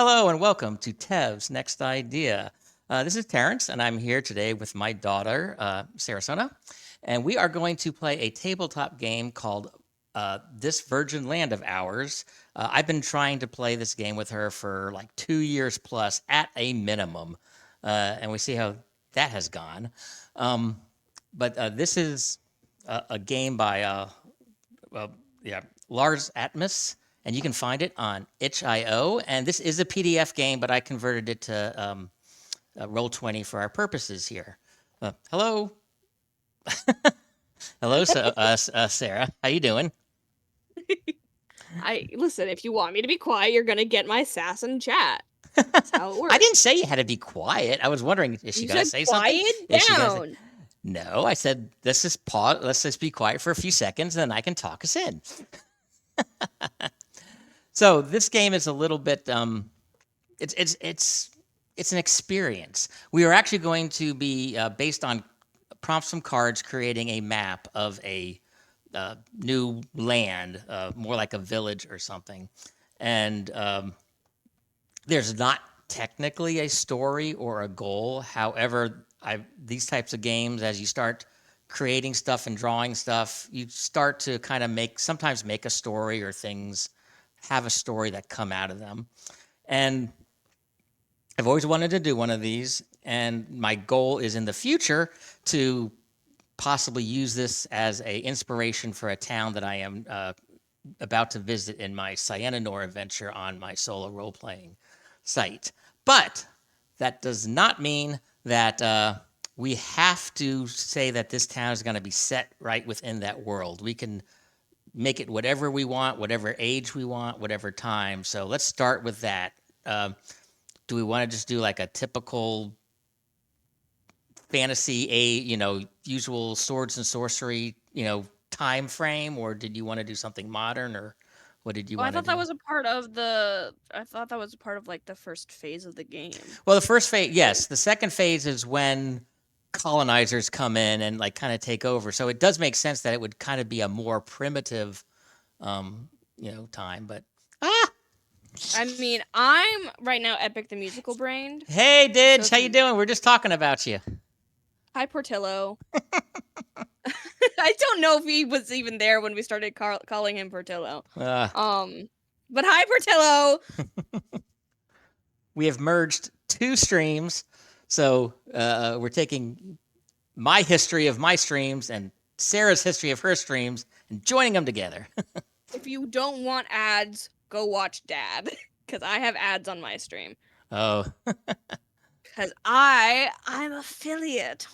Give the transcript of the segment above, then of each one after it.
Hello and welcome to Tev's Next Idea. This is Terrence, and I'm here today with my daughter, Sarasona, and we are going to play a tabletop game called This Virgin Land of Ours. I've been trying to play this game with her for like 2 years plus at a minimum, and we see how that has gone. But this is a game by yeah, Lars Atmos, and you can find it on itch.io. And this is a PDF game, but I converted it to Roll20 for our purposes here. Hello, hello, Sarah. How you doing? Listen, if you want me to be quiet, you're gonna get my sass in chat. That's how it works. I didn't say you had to be quiet. I was wondering, is she You gonna said say something? quiet Is she gonna say? down. No, I said let's just pause. Let's just be quiet for a few seconds, and then I can talk us in. So this game is a little bit. It's an experience. We are actually going to be based on prompts from cards, creating a map of a new land, more like a village or something, and there's not technically a story or a goal. However, these types of games, as you start creating stuff and drawing stuff, you start to kind of sometimes make a story, or things have a story that come out of them. And I've always wanted to do one of these, and my goal is in the future to possibly use this as a inspiration for a town that I am about to visit in my Cyenannore adventure on my solo role-playing site. But that does not mean that we have to say that this town is going to be set right within that world. We can make it whatever we want, whatever age we want, whatever time. So let's start with that. Do we want to just do like a typical fantasy, usual swords and sorcery, time frame, or did you want to do something modern, or what did you I want to thought do? that was a part of the. I thought that was a part of like the first phase of the game. Well, the first phase, yes. The second phase is when colonizers come in and like kind of take over. So it does make sense that it would kind of be a more primitive, time. But I mean, I'm right now Epic the Musical brained. hey, Didge, So how you doing? We're just talking about you. Hi, Portillo. I don't know if he was even there when we started calling him Portillo. But hi, Portillo. We have merged two streams, so we're taking my history of my streams and Sarah's history of her streams and joining them together. If you don't want ads, go watch Dad, because I have ads on my stream. Oh, Because I'm affiliate.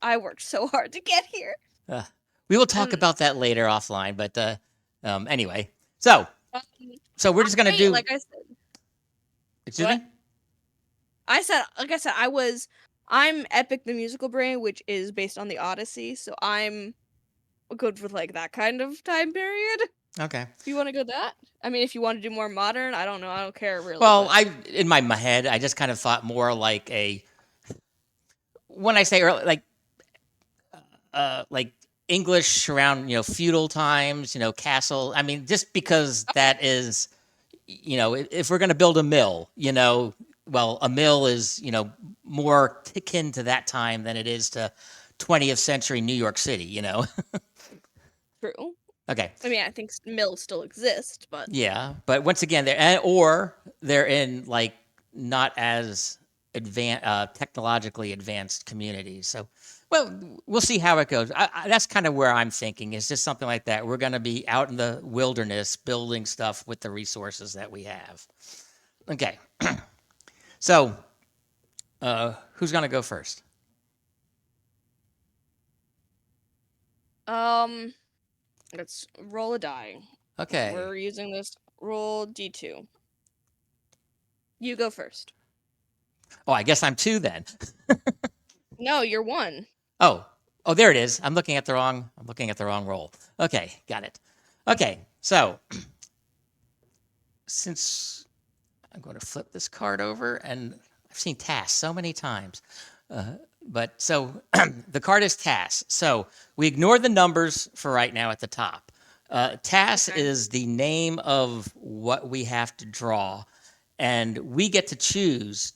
I worked so hard to get here. We will talk about that later offline. But anyway, so we're just gonna do. Like I said. Excuse me. Like I said, I'm Epic the Musical brain, which is based on the Odyssey, so I'm good with like that kind of time period. Okay. If you want to go that, I mean, if you want to do more modern, I don't know, I don't care really. Well, in my head, I just kind of thought more like when I say early, like English around feudal times, castle. I mean, just because that is, if we're going to build a mill, well, a mill is more akin to that time than it is to 20th century New York City. True. Okay. I mean, I think mills still exist, but yeah. But once again, they're in like not as technologically advanced communities. So, well, we'll see how it goes. That's kind of where I'm thinking. It's just something like that. We're going to be out in the wilderness building stuff with the resources that we have. Okay. So, who's going to go first? Let's roll a die. Okay. We're using this roll D2. You go first. Oh, I guess I'm 2 then. No, you're 1. Oh, there it is. I'm looking at the wrong roll. Okay, got it. Okay, so since I'm going to flip this card over, and I've seen TAS so many times, but so the card is TAS. So we ignore the numbers for right now at the top. TAS is the name of what we have to draw, and we get to choose.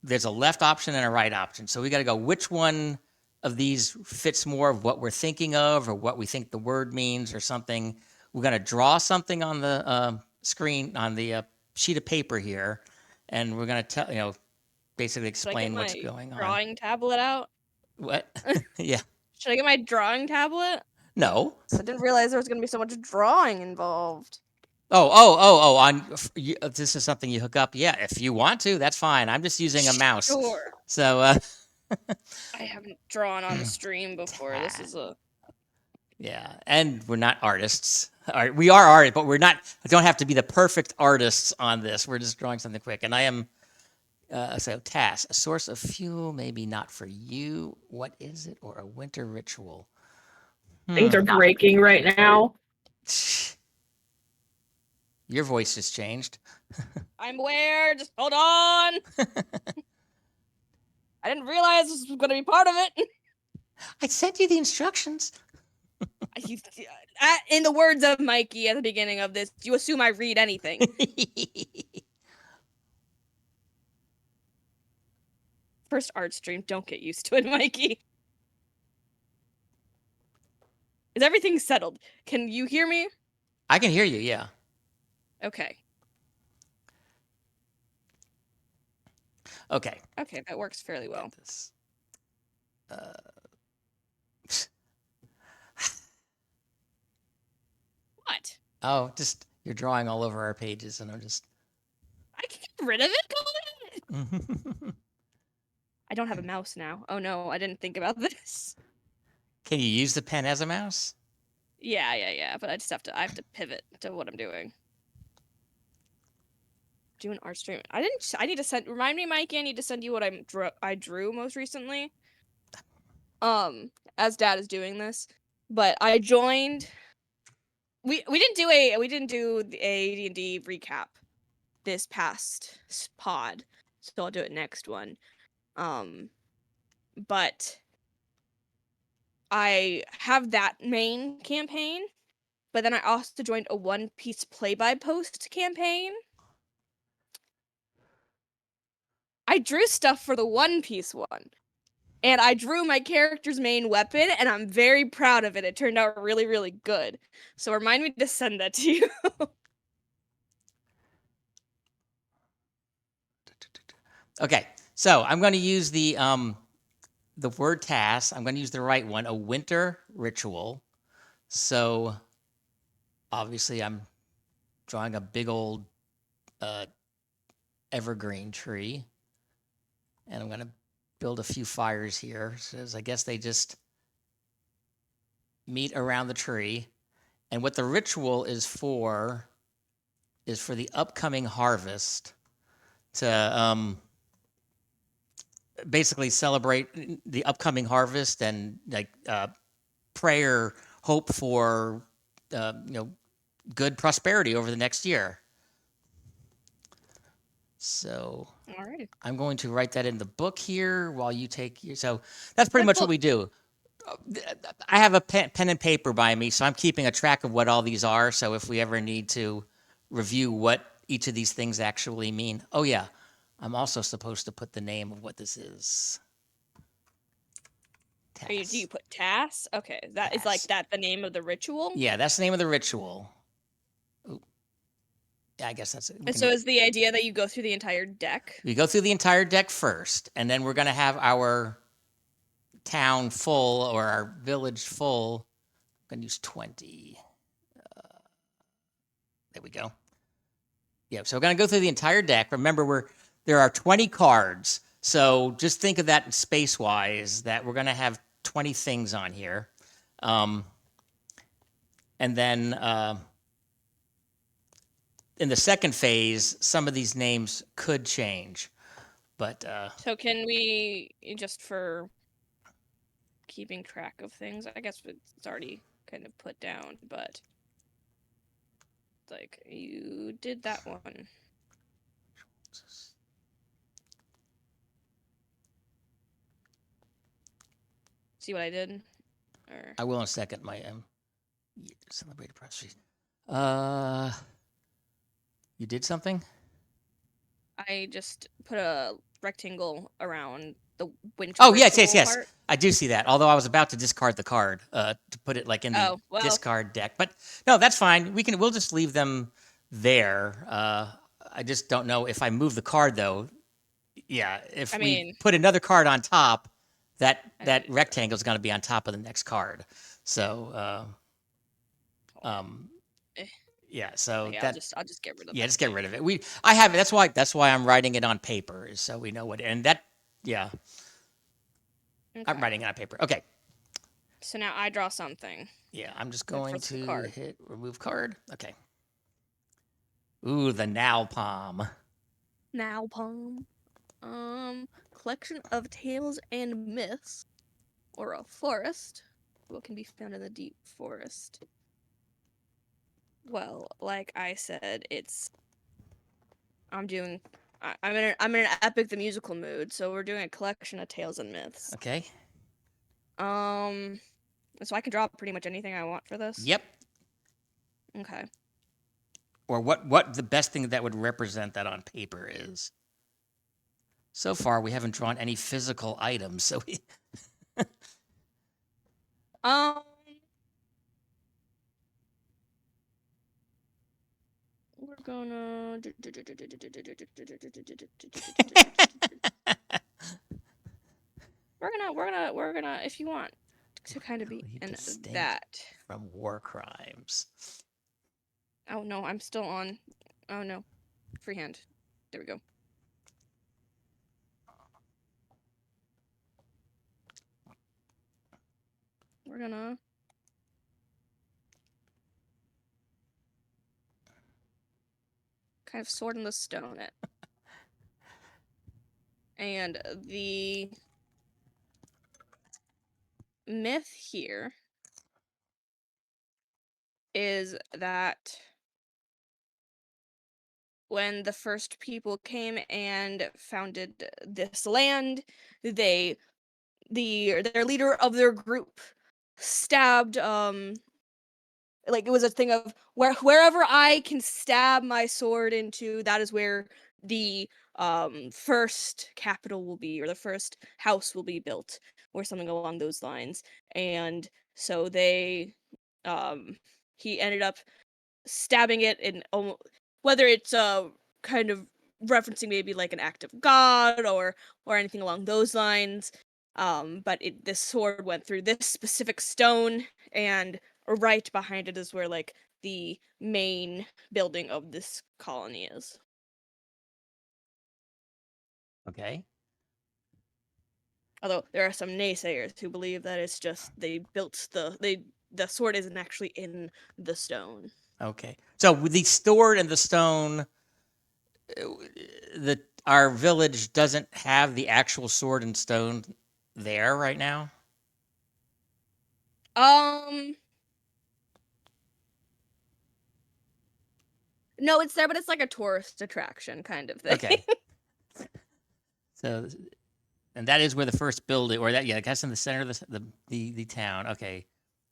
There's a left option and a right option. So we got to go which one of these fits more of what we're thinking of or what we think the word means or something. We're going to draw something on the screen, on the sheet of paper here, and we're going to tell, basically explain what's going on. Drawing tablet out? What? Yeah. Should I get my drawing tablet? No. I didn't realize there was going to be so much drawing involved. Oh! This is something you hook up. Yeah, if you want to, that's fine. I'm just using a mouse. Sure. So, I haven't drawn on the stream before. This is a. Yeah, and we're not artists. We are artists, but we're not. Don't have to be the perfect artists on this. We're just drawing something quick, and I am. So, task: a source of fuel, maybe not for you. What is it? Or a winter ritual? Things are breaking right now. Your voice has changed. I'm aware. Just hold on. I didn't realize this was going to be part of it. I sent you the instructions. In the words of Mikey at the beginning of this, you assume I read anything. First art stream, don't get used to it, Mikey. Is everything settled? Can you hear me? I can hear you, yeah. Okay. Okay. Okay, that works fairly well. What? Oh, just you're drawing all over our pages, and I'm just. I can get rid of it. Go ahead. I don't have a mouse now. Oh no, I didn't think about this. Can you use the pen as a mouse? Yeah. But I have to pivot to what I'm doing. Do an art stream. I need to send. Remind me, Mikey. I need to send you what I drew most recently. As Dad is doing this, but I joined. We didn't do a D&D recap this past pod, so I'll do it next one. But I have that main campaign, but then I also joined a One Piece play-by-post campaign. I drew stuff for the One Piece one, and I drew my character's main weapon, and I'm very proud of it. It turned out really, really good. So remind me to send that to you. Okay, so I'm going to use the word task. I'm going to use the right one, a winter ritual. So obviously I'm drawing a big old evergreen tree. And I'm going to build a few fires here. So I guess they just meet around the tree. And what the ritual is for the upcoming harvest to basically celebrate the upcoming harvest and pray or hope for good prosperity over the next year. So All right. I'm going to write that in the book here while you take your. So that's pretty much what we do. I have a pen and paper by me, so I'm keeping a track of what all these are. So if we ever need to review what each of these things actually mean. Oh yeah, I'm also supposed to put the name of what this is. Do you put task? Okay, that is like that the name of the ritual? Yeah, that's the name of the ritual. Ooh. Yeah, I guess that's it. And so is the idea that you go through the entire deck? We go through the entire deck first, and then we're going to have our town full or our village full. I'm going to use 20. There we go. Yeah, so we're going to go through the entire deck. Remember, there are 20 cards. So just think of that space-wise, that we're going to have 20 things on here. And then in the second phase, some of these names could change. But so can we, just for keeping track of things, I guess it's already kind of put down, but like you did that one. See what I did? Or... I will in a second. My celebrated prosperity. You did something? I just put a rectangle around the winch Oh, yes, yes, vertical yes. part. I do see that. Although I was about to discard the card to put it like in the Oh, well, discard deck, but no, that's fine. We'll just leave them there. I just don't know if I move the card though. Yeah, if I we mean, put another card on top, I that mean, rectangle is going to be on top of the next card. So, eh, yeah. So yeah, that I'll just get rid of yeah, that just get thing. rid of it. I have it. That's why I'm writing it on paper, is so we know what. And that, yeah, I'm Okay. writing it on paper. Okay. So now I draw something. Yeah, I'm just The going first to card. hit remove card. Okay. Ooh, the now palm. Now palm. Collection of tales and myths, or a forest. What can be found in the deep forest? Well, like I said, I'm doing. I'm in an epic the musical mood, so we're doing a collection of tales and myths. Okay. Um, so I can draw pretty much anything I want for this. Yep. Okay. Or what the best thing that would represent that on paper is. So far, we haven't drawn any physical items, so we. Um, we're gonna. We're gonna. If you want to kind of be Locally in distinct that. from war crimes. Oh no, I'm still on. Oh no, freehand. There we go. We're gonna kind of sword in the stone it. And the myth here is that when the first people came and founded this land, they their leader of their group stabbed like it was a thing of wherever I can stab my sword into, that is where the first capital will be, or the first house will be built, or something along those lines. And so they he ended up stabbing it in whether it's kind of referencing maybe like an act of God or anything along those lines. But this sword went through this specific stone, and right behind it is where like the main building of this colony is. Okay. Although there are some naysayers who believe that it's just the sword isn't actually in the stone. Okay. So with the sword and the stone, our village doesn't have the actual sword and stone there right now. Um, no, it's there, but it's like a tourist attraction kind of thing. Okay. So, and that is where the first building, or that, yeah, I guess in the center of the town. Okay.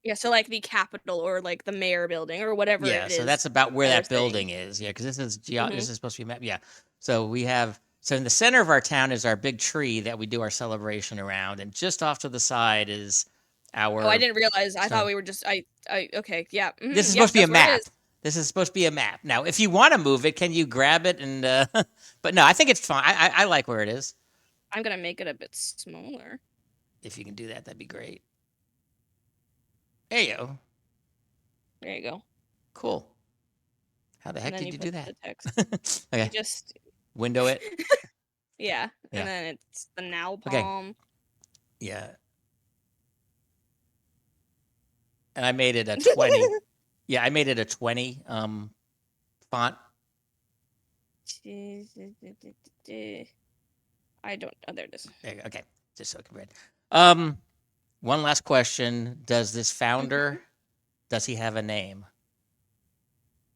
Yeah, so like the capital or like the mayor building or whatever Yeah. it So is that's about where that they're that saying. building is. Yeah, because Mhm. this is supposed to be map. Yeah. So we have so in the center of our town is our big tree that we do our celebration around, and just off to the side is Oh, I our didn't realize. I thought stone. we were just. I. Okay. Yeah. This is Yep. supposed to be a That's where it map. is. This is supposed to be a map. Now, if you want to move it, can you grab it and? But no, I think it's fine. I like where it is. I'm gonna make it a bit smaller. If you can do that, that'd be great. There you go. There you go. Cool. How the And heck then did you you do put that? the text. You Okay. just. Window it. Yeah. Yeah. And then it's the now Okay. palm. Yeah. And I made it a 20. Yeah, I made it a 20 font. I don't. Oh, there it is. There you go. Okay. Just so I can read. One last question. Does this founder does he have a name?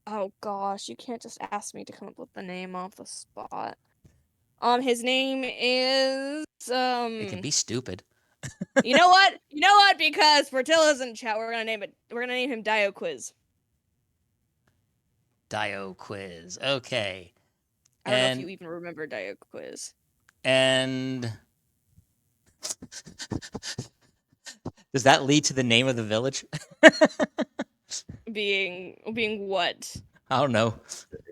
Oh gosh, you can't just ask me to come up with the name off the spot. His name is It can be stupid. You know what? You know what? Because Portilla's in chat, we're gonna name it. We're gonna name him Dio Quiz. Dio quiz. Okay. I don't know if And you even remember Dio Quiz. and does that lead to the name of the village? Being what? I don't know.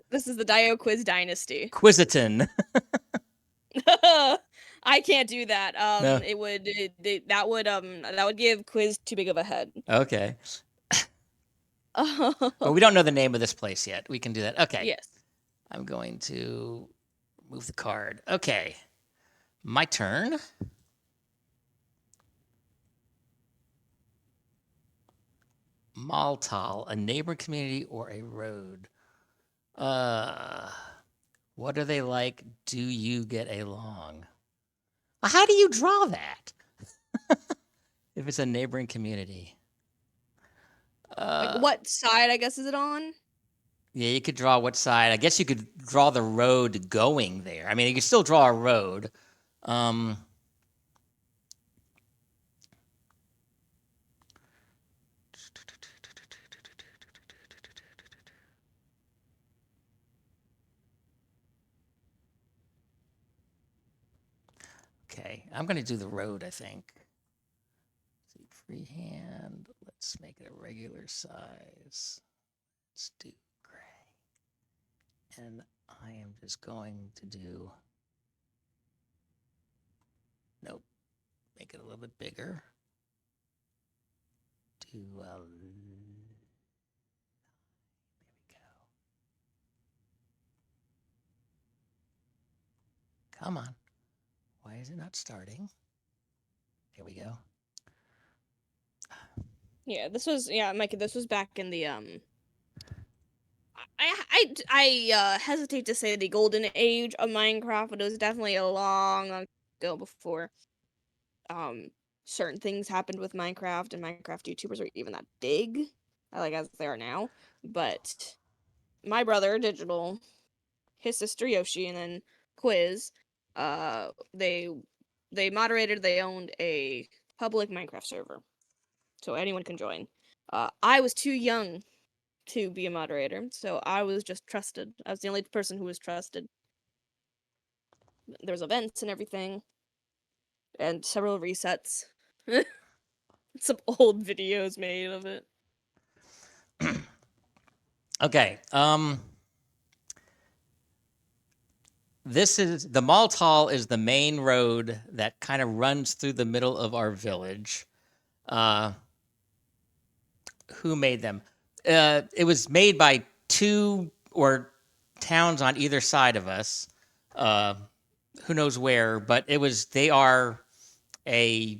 This is the Dio Quiz Dynasty. Quisiton. I can't do that. No. That would give Quiz too big of a head. Okay. But we don't know the name of this place yet. We can do that. Okay. Yes. I'm going to move the card. Okay. My turn. Maltal, a neighboring community or a road. What are they like? Do you get along? How do you draw that? If it's a neighboring community. Like what side, I guess, is it on? Yeah, you could draw what side. I guess you could draw the road going there. I mean, you could still draw a road. Okay, I'm going to do the road, I think. Let's see, freehand. Let's make it a regular size. Let's do gray. And I am just going to do, nope, make it a little bit bigger. Do, there we go. Come on. Why is it not starting? Here we go. Yeah, Mikey, this was back in the I hesitate to say the golden age of Minecraft, but it was definitely a long ago before certain things happened with Minecraft and Minecraft YouTubers are even that big, like as they are now. But my brother, Digital, his sister Yoshi, and then Quiz, they moderated. They owned a public Minecraft server, so anyone can join. I was too young to be a moderator, so I was just trusted. I was the only person who was trusted. There's events and everything, and several resets. Some old videos made of it. Okay. This is the Maltal is the main road that kind of runs through the middle of our village. Who made them? It was made by two or towns on either side of us. Who knows where? But it was. They are a.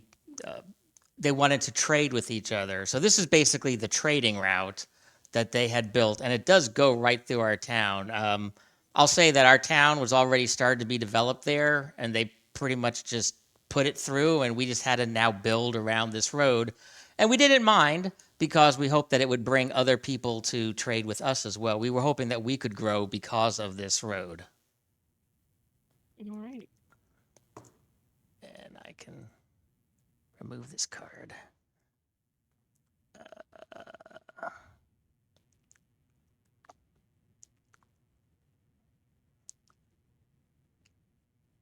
They wanted to trade with each other. So this is basically the trading route that they had built, and it does go right through our town. I'll say that our town was already started to be developed there, and they pretty much just put it through, and we just had to now build around this road. And we didn't mind because we hoped that it would bring other people to trade with us as well. We were hoping that we could grow because of this road. Alright. And I can remove this card.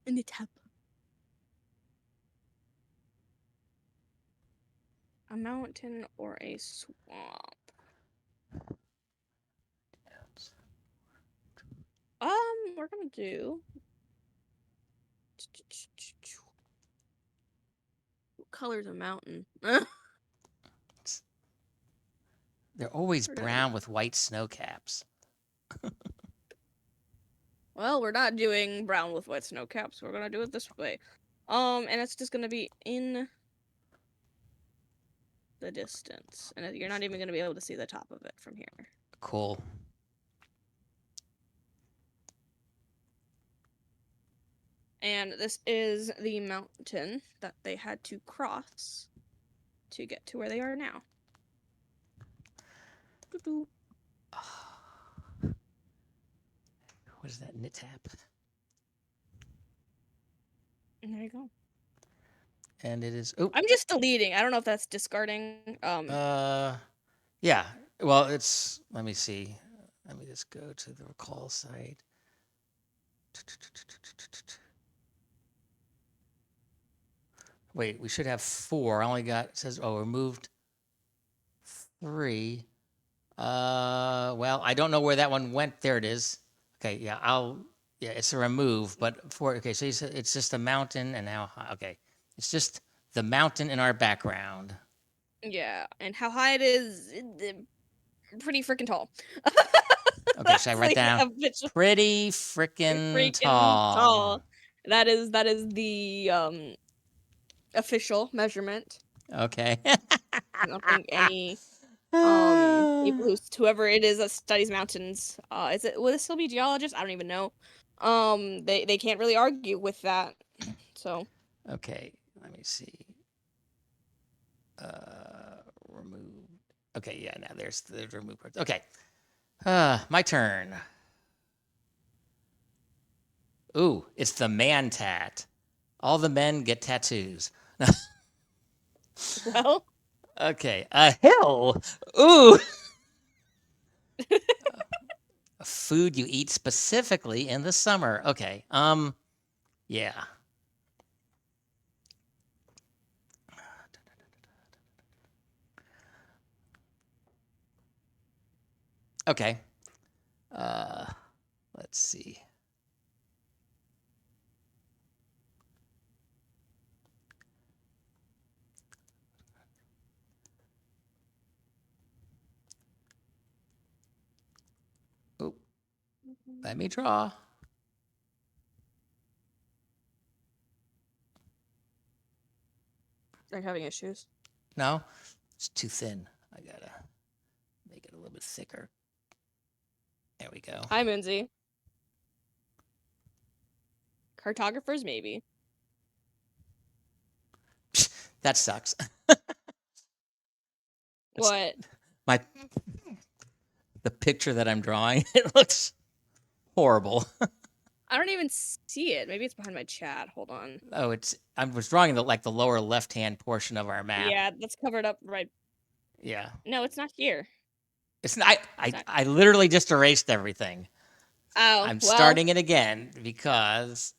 In the tab. A mountain or a swamp? We're gonna do. What color's a mountain? They're always We're gonna brown with white snow caps. Well, we're not doing brown with white snow caps. We're gonna do it this way. And it's just gonna be in the distance, and you're not even gonna be able to see the top of it from here. Cool. And this is the mountain that they had to cross to get to where they are now. Doo-doo. What is that? Knit tap. And there you go. And it is. Oh. I'm just deleting. I don't know if that's discarding. Yeah. Well, it's. Let me see. Let me just go to the recall site. Wait, we should have 4. I only got, it says, removed 3. Well, I don't know where that one went. There it is. Okay, yeah, it's a remove, but okay, so you said it's just a mountain and how high, okay. It's just the mountain in our background. Yeah, and how high it is, pretty freaking tall. Okay, should I write down? Official Pretty freaking freaking tall. tall. That is the official measurement. Okay. I don't think any people whoever it is that studies mountains, would it still be geologists? I don't even know. They can't really argue with that. So Okay, let me see. Remove. Okay, yeah, now there's the remove parts. Okay. My turn. Ooh, it's the man tat. All the men get tattoos. well, Okay, a hill. Ooh. A food you eat specifically in the summer. Okay. Yeah. Okay. Let's see. Oh, let me draw. are you having issues? No, it's too thin. I gotta make it a little bit thicker. There we go. Hi, Moonsy. Cartographers, maybe. That sucks. What? The picture that I'm drawing, it looks horrible. I don't even see it. Maybe it's behind my chat. Hold on. Oh, I was drawing the lower left-hand portion of our map. Yeah, that's covered up right. Yeah. No, it's not here. It's not, I literally just erased everything. Oh, I'm well. starting it again because,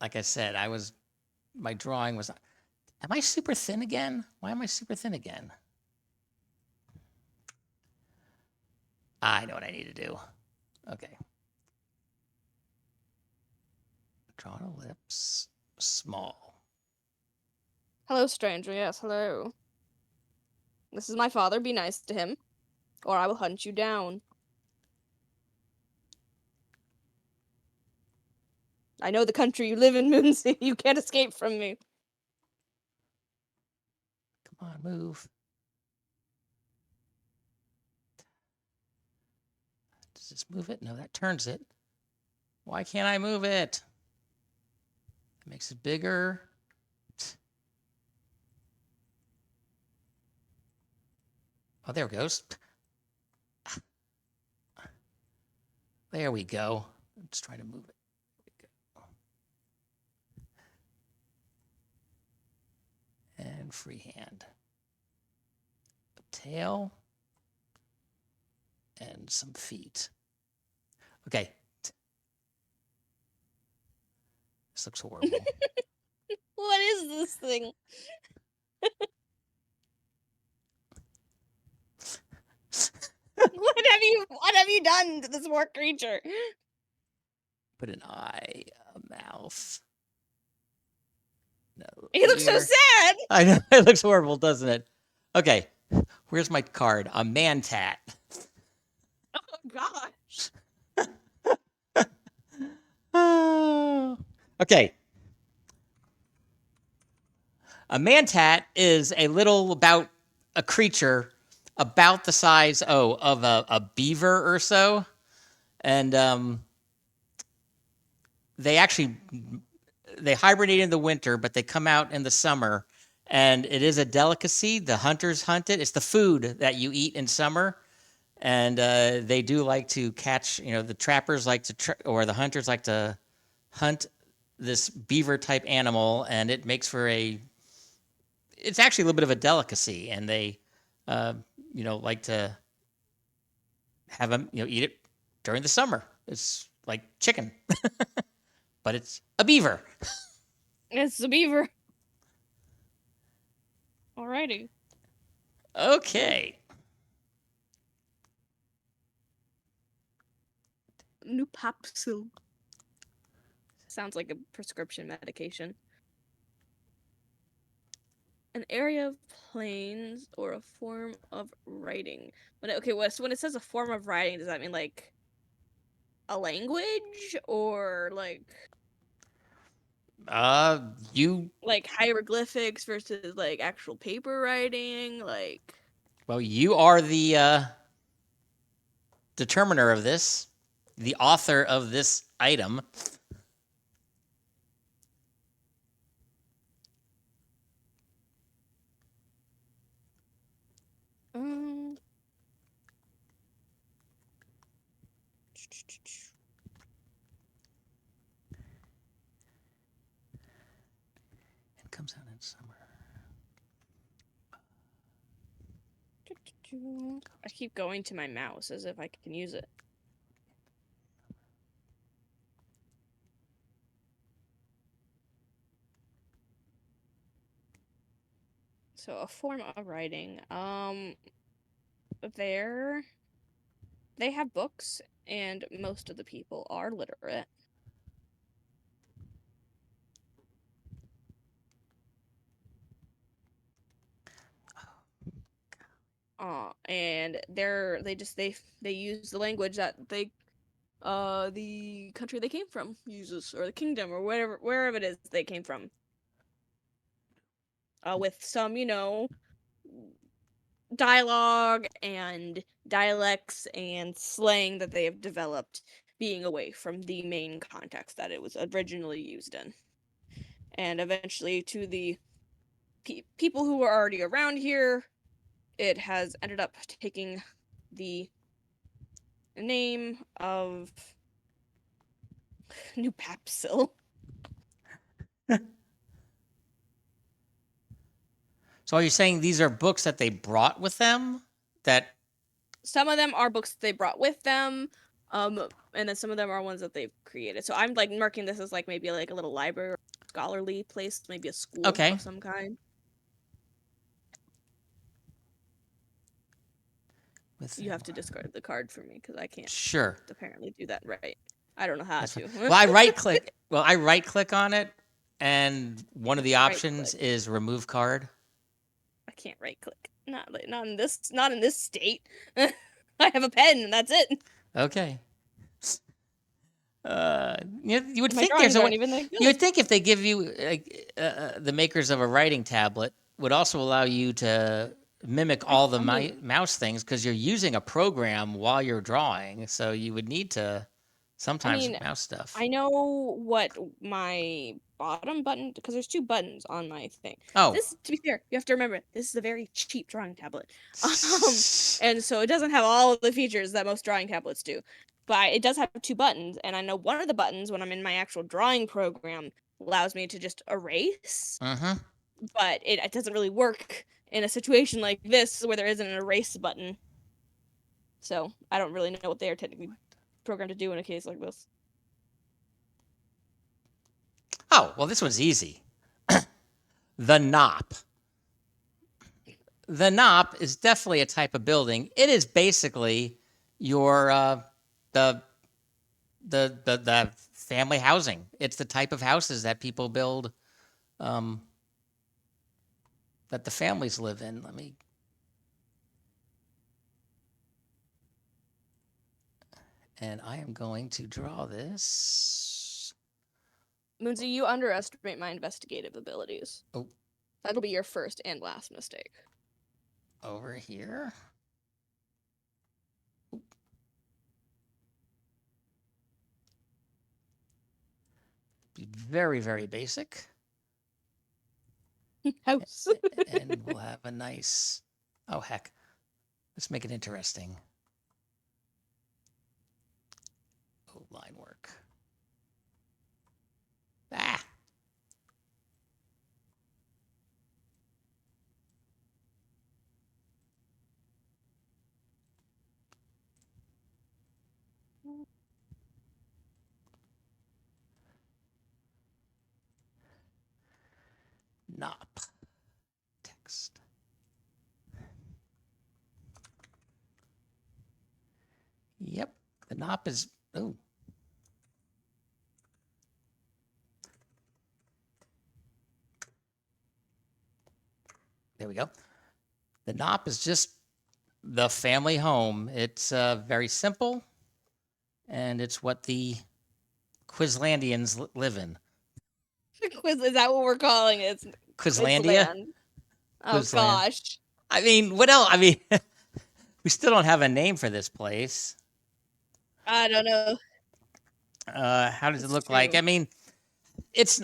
like I said, my drawing was. Am I super thin again? Why am I super thin again? I know what I need to do. Okay. Draw an ellipse, small. Hello, stranger. Yes, hello. This is my father. Be nice to him, or I will hunt you down. I know the country you live in, Moonsy. You can't escape from me. Come on, move. Does this move it? No, that turns it. Why can't I move it? It makes it bigger. Oh, there it goes. There we go. Let's try to move it. And freehand. A tail. And some feet. Okay. This looks horrible. What is this thing? What have you done to this poor creature? Put an eye, a mouth. No. He looks so sad. I know. It looks horrible, doesn't it? Okay. Where's my card? A man tat. Oh gosh. Okay. A man tat is a creature about the size of a beaver or so, and they hibernate in the winter, but they come out in the summer, and it is a delicacy. The hunters hunt it. It's the food that you eat in summer, and they do like to catch. The trappers like to or the hunters like to hunt this beaver type animal, and it makes for it's actually a little bit of a delicacy, and they like to have them eat it during the summer. It's like chicken, but it's a beaver. It's a beaver. Alrighty. Okay. Nupapsil. Sounds like a prescription medication. An area of plains or a form of writing. So when it says a form of writing, does that mean like a language or You like hieroglyphics versus like actual paper writing? you are the determiner of this, the author of this item. Um. It comes out in summer. I keep going to my mouse as if I can use it. So a form of writing. There they have books, and most of the people are literate. And they use the language that the country they came from uses, or the kingdom, or wherever it is they came from. With some, dialogue and dialects and slang that they have developed being away from the main context that it was originally used in. And eventually, to the people who were already around here, it has ended up taking the name of New Papsil. So are you saying these are books that they brought with them? That Some of them are books they brought with them, and then some of them are ones that they've created. So I'm like marking this as like maybe like a little library, or scholarly place, maybe a school okay? of some kind. You have to discard the card for me because I can't Sure. apparently do that right. I don't know how That's to. Well, I right click. Well, I right click on it, and one of the Right options click. is remove card. I can't right click. Not in this state. I have a pen and that's it. Okay. You would My think there's drawings a aren't way. even that You would good. think if they give you the makers of a writing tablet would also allow you to mimic all the mouse things because you're using a program while you're drawing, so you would need to sometimes mouse stuff. I know what my bottom button, because there's two buttons on my thing. Oh. To be fair, you have to remember this is a very cheap drawing tablet, and so it doesn't have all of the features that most drawing tablets do. But it does have two buttons, and I know one of the buttons when I'm in my actual drawing program allows me to just erase. Mm-hmm. But it doesn't really work in a situation like this where there isn't an erase button. So I don't really know what they are technically programmed to do in a case like this. Oh, well, this one's easy. The Knop. The Knop is definitely a type of building. It is basically your the family housing. It's the type of houses that people build, that the families live in. And I am going to draw this. Moonsy, you underestimate my investigative abilities. Oh. That'll be your first and last mistake. Over here. Be very, very basic. House. And we'll have a nice, oh heck, let's make it interesting. Oh, line work. Ah. Knop. Text. Yep, the knop is, oh. There we go. The knop is just the family home. It's very simple, and it's what the Quizlandians live in. Quiz, is that what we're calling it? It's Quizlandia? Quizland. Oh Quizland. gosh. I mean, what else? I mean, we still don't have a name for this place. I don't know. How does it It's look like? true. I mean,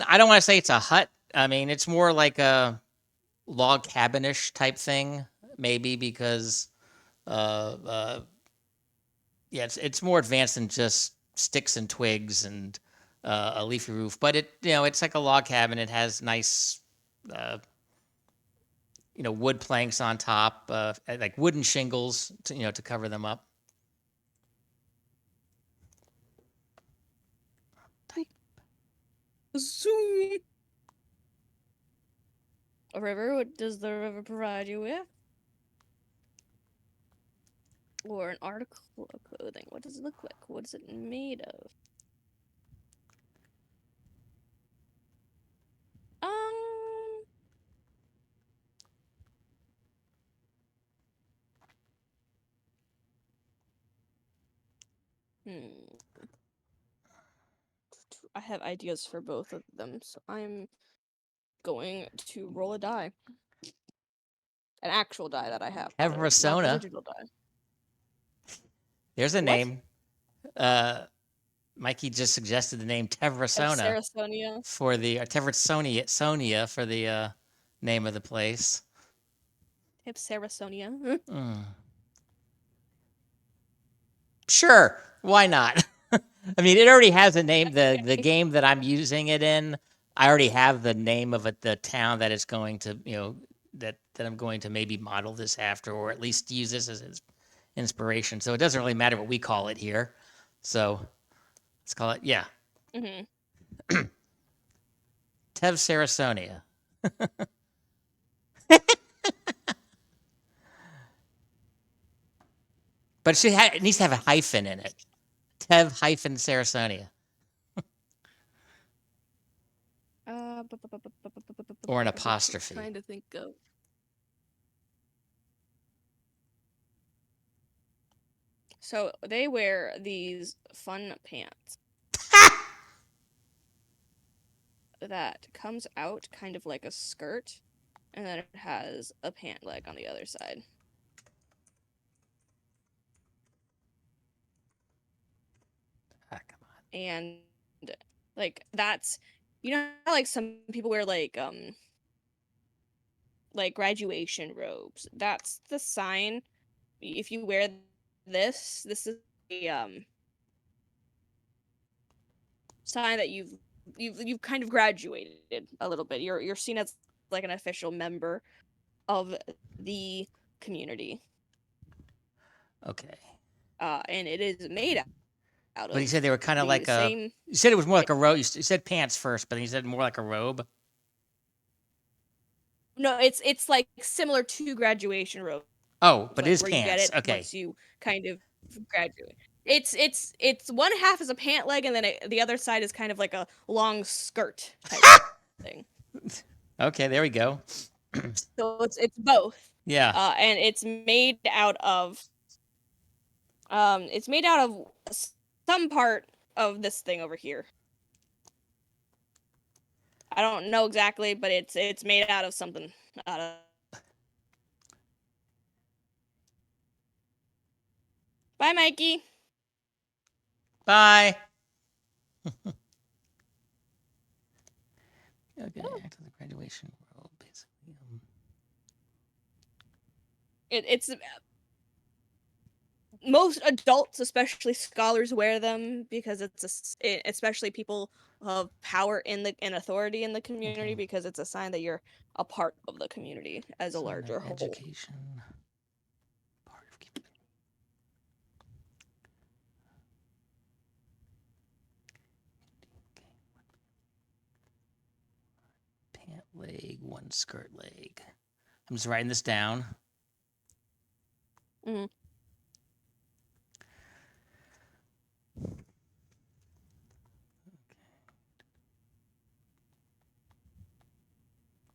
I don't want to say it's a hut. I mean, it's more like a log cabinish type thing, maybe because, yeah, it's more advanced than just sticks and twigs and a leafy roof. But it's like a log cabin. It has nice, wood planks on top, like wooden shingles, to cover them up. Zoom. A river? What does the river provide you with? Or an article of clothing. What does it look like? What is it made of? Hmm. I have ideas for both of them, so I'm going to roll a die. An actual die that I have, not the Sarasona. digital die. There's a What? name. Mikey just suggested the name Tevrasona Sarasona. for the Sonia for the name of the place. Hip Sarasonia. Sure, why not? I mean, it already has a name. The game that I'm using it in, I already have the name of it, the town that it's going to, that I'm going to maybe model this after, or at least use this as inspiration. So it doesn't really matter what we call it here. So let's call it, yeah, Mm-hmm. Tev Sarasonia. But it needs to have a hyphen in it. Tev hyphen Sarasonia. Or an apostrophe. Trying to think of. So they wear these fun pants that comes out kind of like a skirt, and then it has a pant leg on the other side. Ah, come on. And like that's how, like some people wear like graduation robes. That's the sign. If you wear this is a sign that you've kind of graduated a little bit. You're seen as like an official member of the community. Okay. And it is made out But he of said they were kind of the like same. you said it was more like a robe. You said pants first, but then you said more like a robe. No, it's like similar to graduation robes. Oh, but it Like is where you get pants. it Okay. once you kind of graduate. It's one half is a pant leg, and then the other side is kind of like a long skirt type thing. Okay, there we go. So it's both. Yeah. And it's made out of some part of this thing over here. I don't know exactly, but it's made out of something. Out of... Bye, Mikey. Bye. Okay, act as a graduation robe, basically. It's most adults, especially scholars, wear them because especially people of power in authority in the community, Okay. because it's a sign that you're a part of the community as a larger whole. Education. Part of keeping. Pant leg, one 1 skirt leg. I'm just writing this down. Mhm.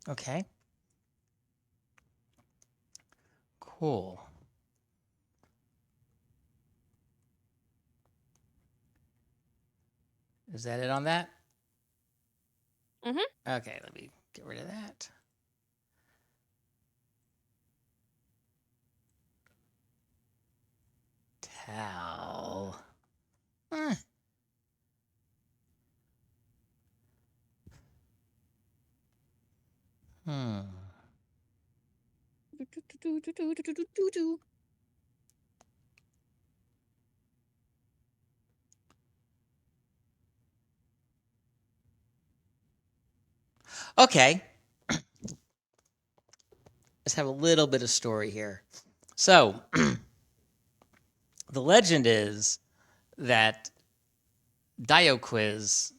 Okay. Cool. Is that it on that? Mhm. Okay, let me get rid of that. Towel. Eh. Hmm. Okay. Let's have a little bit of story here. So, the legend is that Dioquiz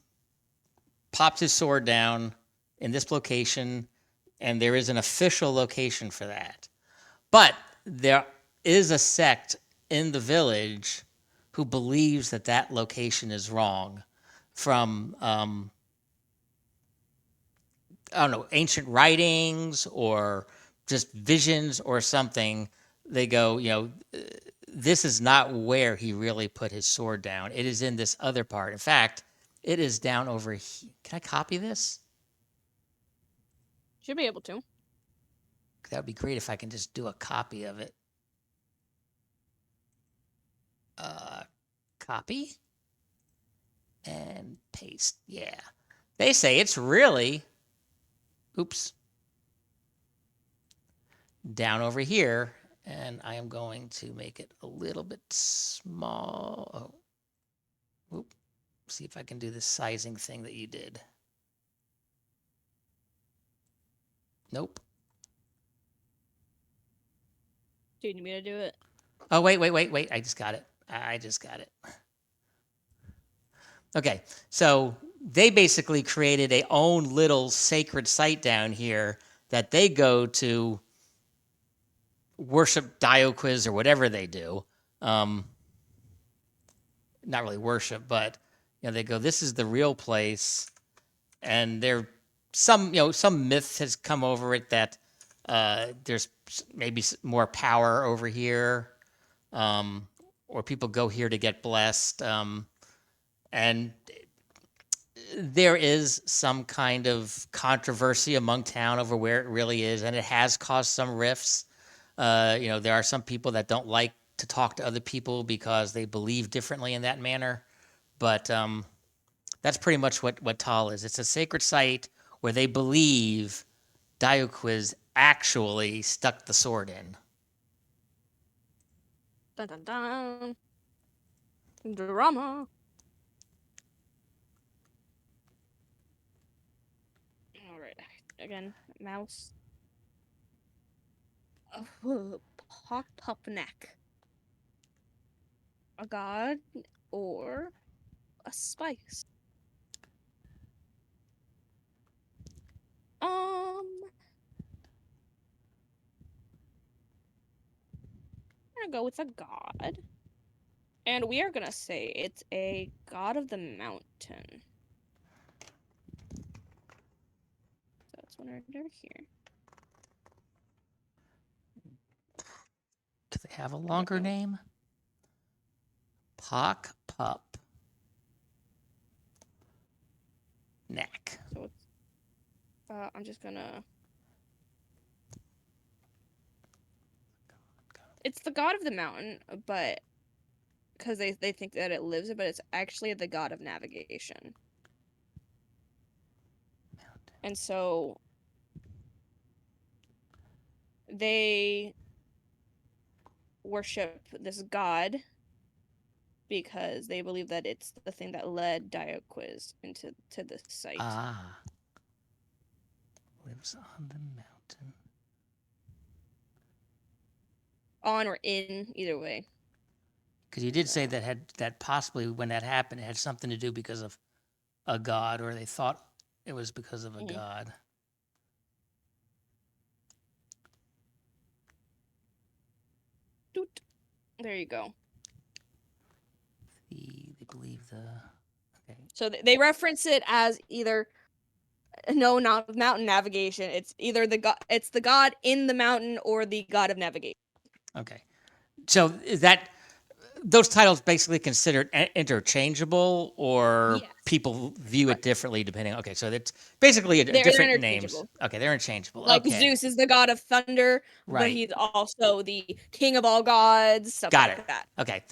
popped his sword down in this location, and there is an official location for that. But there is a sect in the village who believes that that location is wrong from, I don't know, ancient writings or just visions or something. They go, this is not where he really put his sword down. It is in this other part. In fact, it is down over here. Can I copy this? Should be able to. That would be great if I can just do a copy of it. Copy and paste. Yeah. They say it's really, oops, down over here. And I am going to make it a little bit small. Oh, oop. See if I can do this sizing thing that you did. Nope. Do you need me to do it? Oh, wait. I just got it. I just got it. Okay. So they basically created a own little sacred site down here that they go to worship Dioquiz or whatever they do. Not really worship, but they go, this is the real place. And there some myth has come over it that there's maybe more power over here, or people go here to get blessed. And there is some kind of controversy among town over where it really is, and it has caused some rifts. There are some people that don't like to talk to other people because they believe differently in that manner. But that's pretty much what Tal is. It's a sacred site where they believe Dioquiz actually stuck the sword in. Dun dun dun. Drama. All right. Again, mouse. Pop up neck. A god or a spice. I'm gonna go with a god. And we are gonna say it's a god of the mountain. So it's one right over here. Do they have a longer name? Pock Pup Neck. So it's I'm just gonna it's the god of the mountain, but because they think that it lives it, but it's actually the god of navigation. And so they worship this god because they believe that it's the thing that led Dioquiz into this site. Ah. Lives on the mountain. On or in, either way. Because you did say that possibly when that happened, it had something to do because of a god, or they thought it was because of a god. There you go. They believe the. Okay. So they reference it as either no, not mountain navigation. It's either it's the god in the mountain or the god of navigation. Okay. So is that those titles basically considered interchangeable, or Yes. people view it differently depending? Okay, so it's basically They're different names. interchangeable. Okay, they're interchangeable. Like Okay, Zeus is the god of thunder, but right. he's also the king of all gods, stuff Got it. like that. Okay.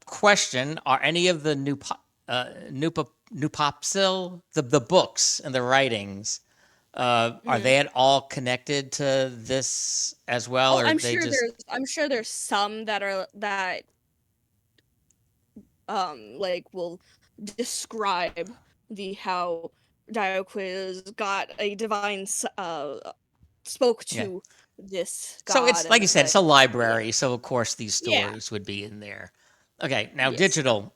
Question: Are any of the Nupopsil, the books and the writings, are they at all connected to this as well, Oh, or they just I'm sure there's some that like will describe the how Diocles got a divine spoke yeah? to this So god it's like and you said, it's said, a yeah, library. So of course these yeah, stories would be in there. Okay, now yes. digital.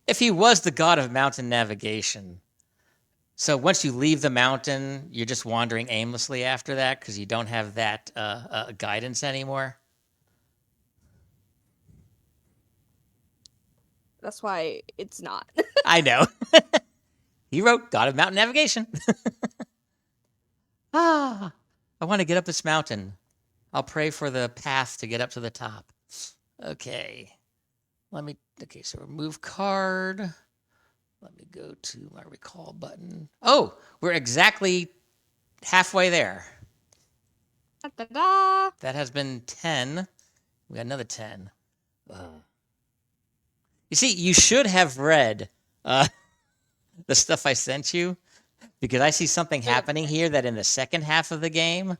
If he was the god of mountain navigation, so once you leave the mountain, you're just wandering aimlessly after that because you don't have that guidance anymore. That's why it's not. I know. He wrote God of Mountain Navigation. I want to get up this mountain. I'll pray for the path to get up to the top. Okay. Okay, so remove card. Let me go to my recall button. Oh, we're exactly halfway there. Da-da-da. That has been 10. We got another 10. You see, you should have read the stuff I sent you because I see something happening here that in the second half of the game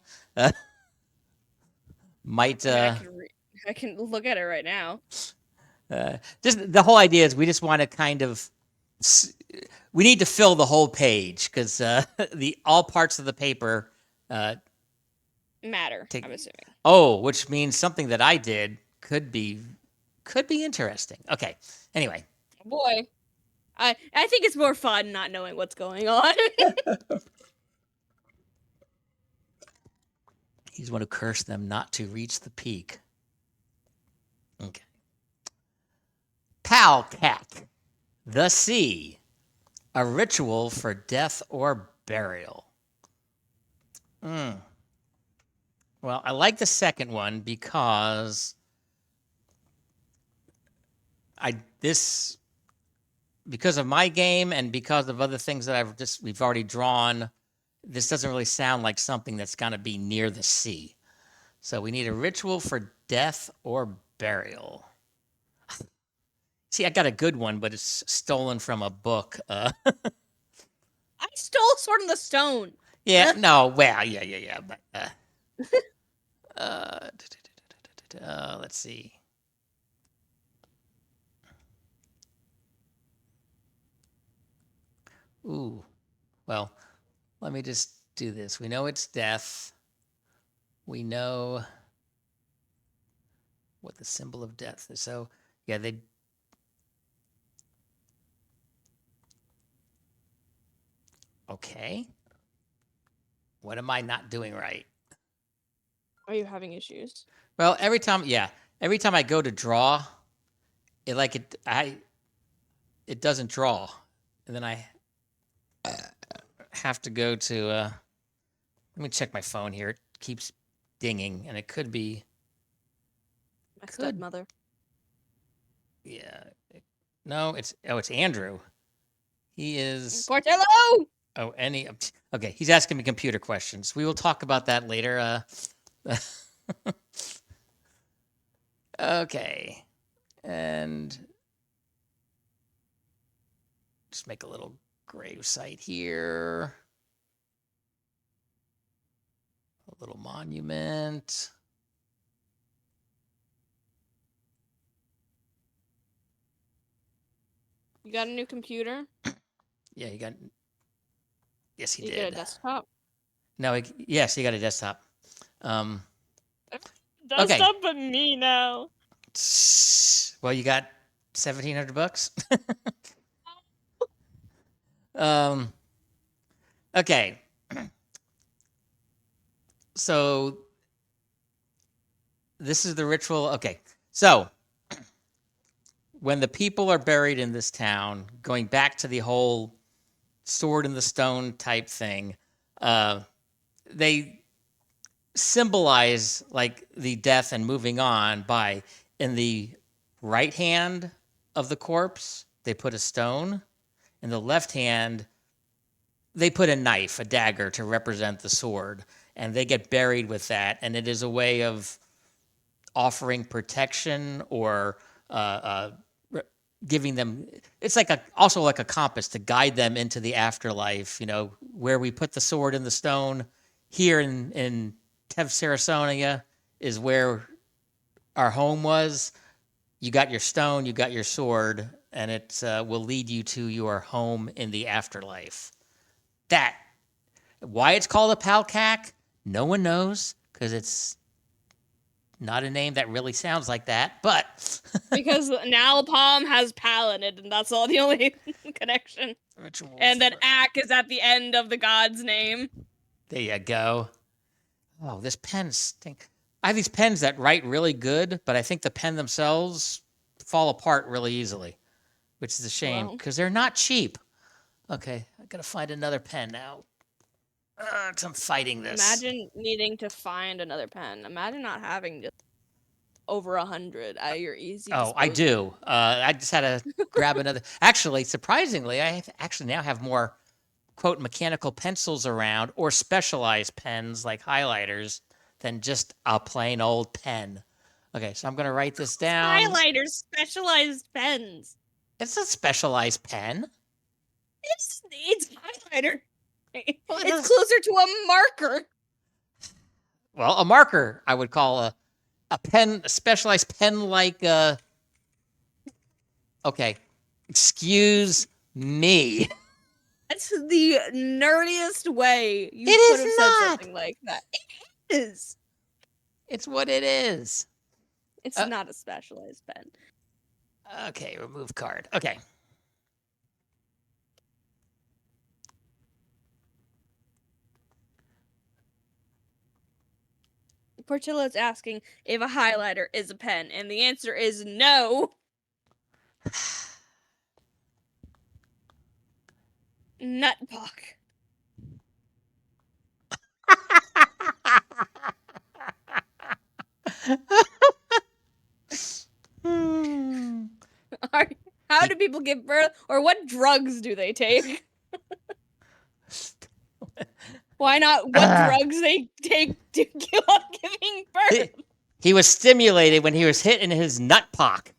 might. I can look at it right now. Just the whole idea is we just want to kind of. We need to fill the whole page because the all parts of the paper Matter, I'm assuming. Oh, which means something that I did could be interesting. Okay. Anyway. Boy, I think it's more fun not knowing what's going on. He's one who cursed them not to reach the peak. Okay. Palcat, the sea, a ritual for death or burial. Well, I like the second one because because of my game and because of other things that we've already drawn, this doesn't really sound like something that's going to be near the sea. So we need a ritual for death or burial. See, I got a good one, but it's stolen from a book. I stole Sword in the Stone. Yeah, no, well, yeah. But, let's see. Ooh, well, let me just do this. We know it's death. We know what the symbol of death is. So, yeah, they. Okay. What am I not doing right? Are you having issues? Well, every time I go to draw, it doesn't draw, and then I have to go to. Let me check my phone here. It keeps dinging, and it could be. That's good, mother. Yeah. No, it's Andrew. He is. Portello! Oh, okay. He's asking me computer questions. We will talk about that later. Okay, and just make a little grave site here. A little monument. You got a new computer? Yeah, he got. Yes, he you did. You get a desktop? No, yes, he got a desktop. Desktop, but me now. Well, you got $1,700. Okay. So this is the ritual. Okay, so when the people are buried in this town, going back to the whole sword in the stone type thing, they symbolize like the death and moving on by in the right hand of the corpse they put a stone, in the left hand they put a knife, a dagger to represent the sword, and they get buried with that, and it is a way of offering protection or giving them, it's like also like a compass to guide them into the afterlife, where we put the sword in the stone here in Sarasona is where our home was. You got your stone, you got your sword, and it will lead you to your home in the afterlife. That, why it's called a palcac, no one knows, because it's not a name that really sounds like that, but because Nalpalm has pal in it, and that's all the only connection. And then Ak is at the end of the god's name. There you go. Oh, this pen stinks. I have these pens that write really good, but I think the pen themselves fall apart really easily, which is a shame because they're not cheap. Okay, I gotta find another pen now. 'Cause I'm fighting this. Imagine needing to find another pen. Imagine not having just over 100 at your easy disposal. I do. I just had to grab another. Actually, surprisingly, I actually now have more, quote, mechanical pencils around or specialized pens like highlighters than just a plain old pen. Okay, so I'm going to write this down. Highlighters, specialized pens. It's a specialized pen. It's highlighter. It's closer to a marker. Well, a marker I would call a pen, a specialized pen like okay, excuse me. That's the nerdiest way you could have said something like that. It is. It's what it is. It's not a specialized pen. Okay, remove card. Okay. Portillo's asking if a highlighter is a pen, and the answer is no. Nutbuck. How do people give birth, or what drugs do they take? Why not what drugs they take to give on giving birth? He was stimulated when he was hit in his nut pock.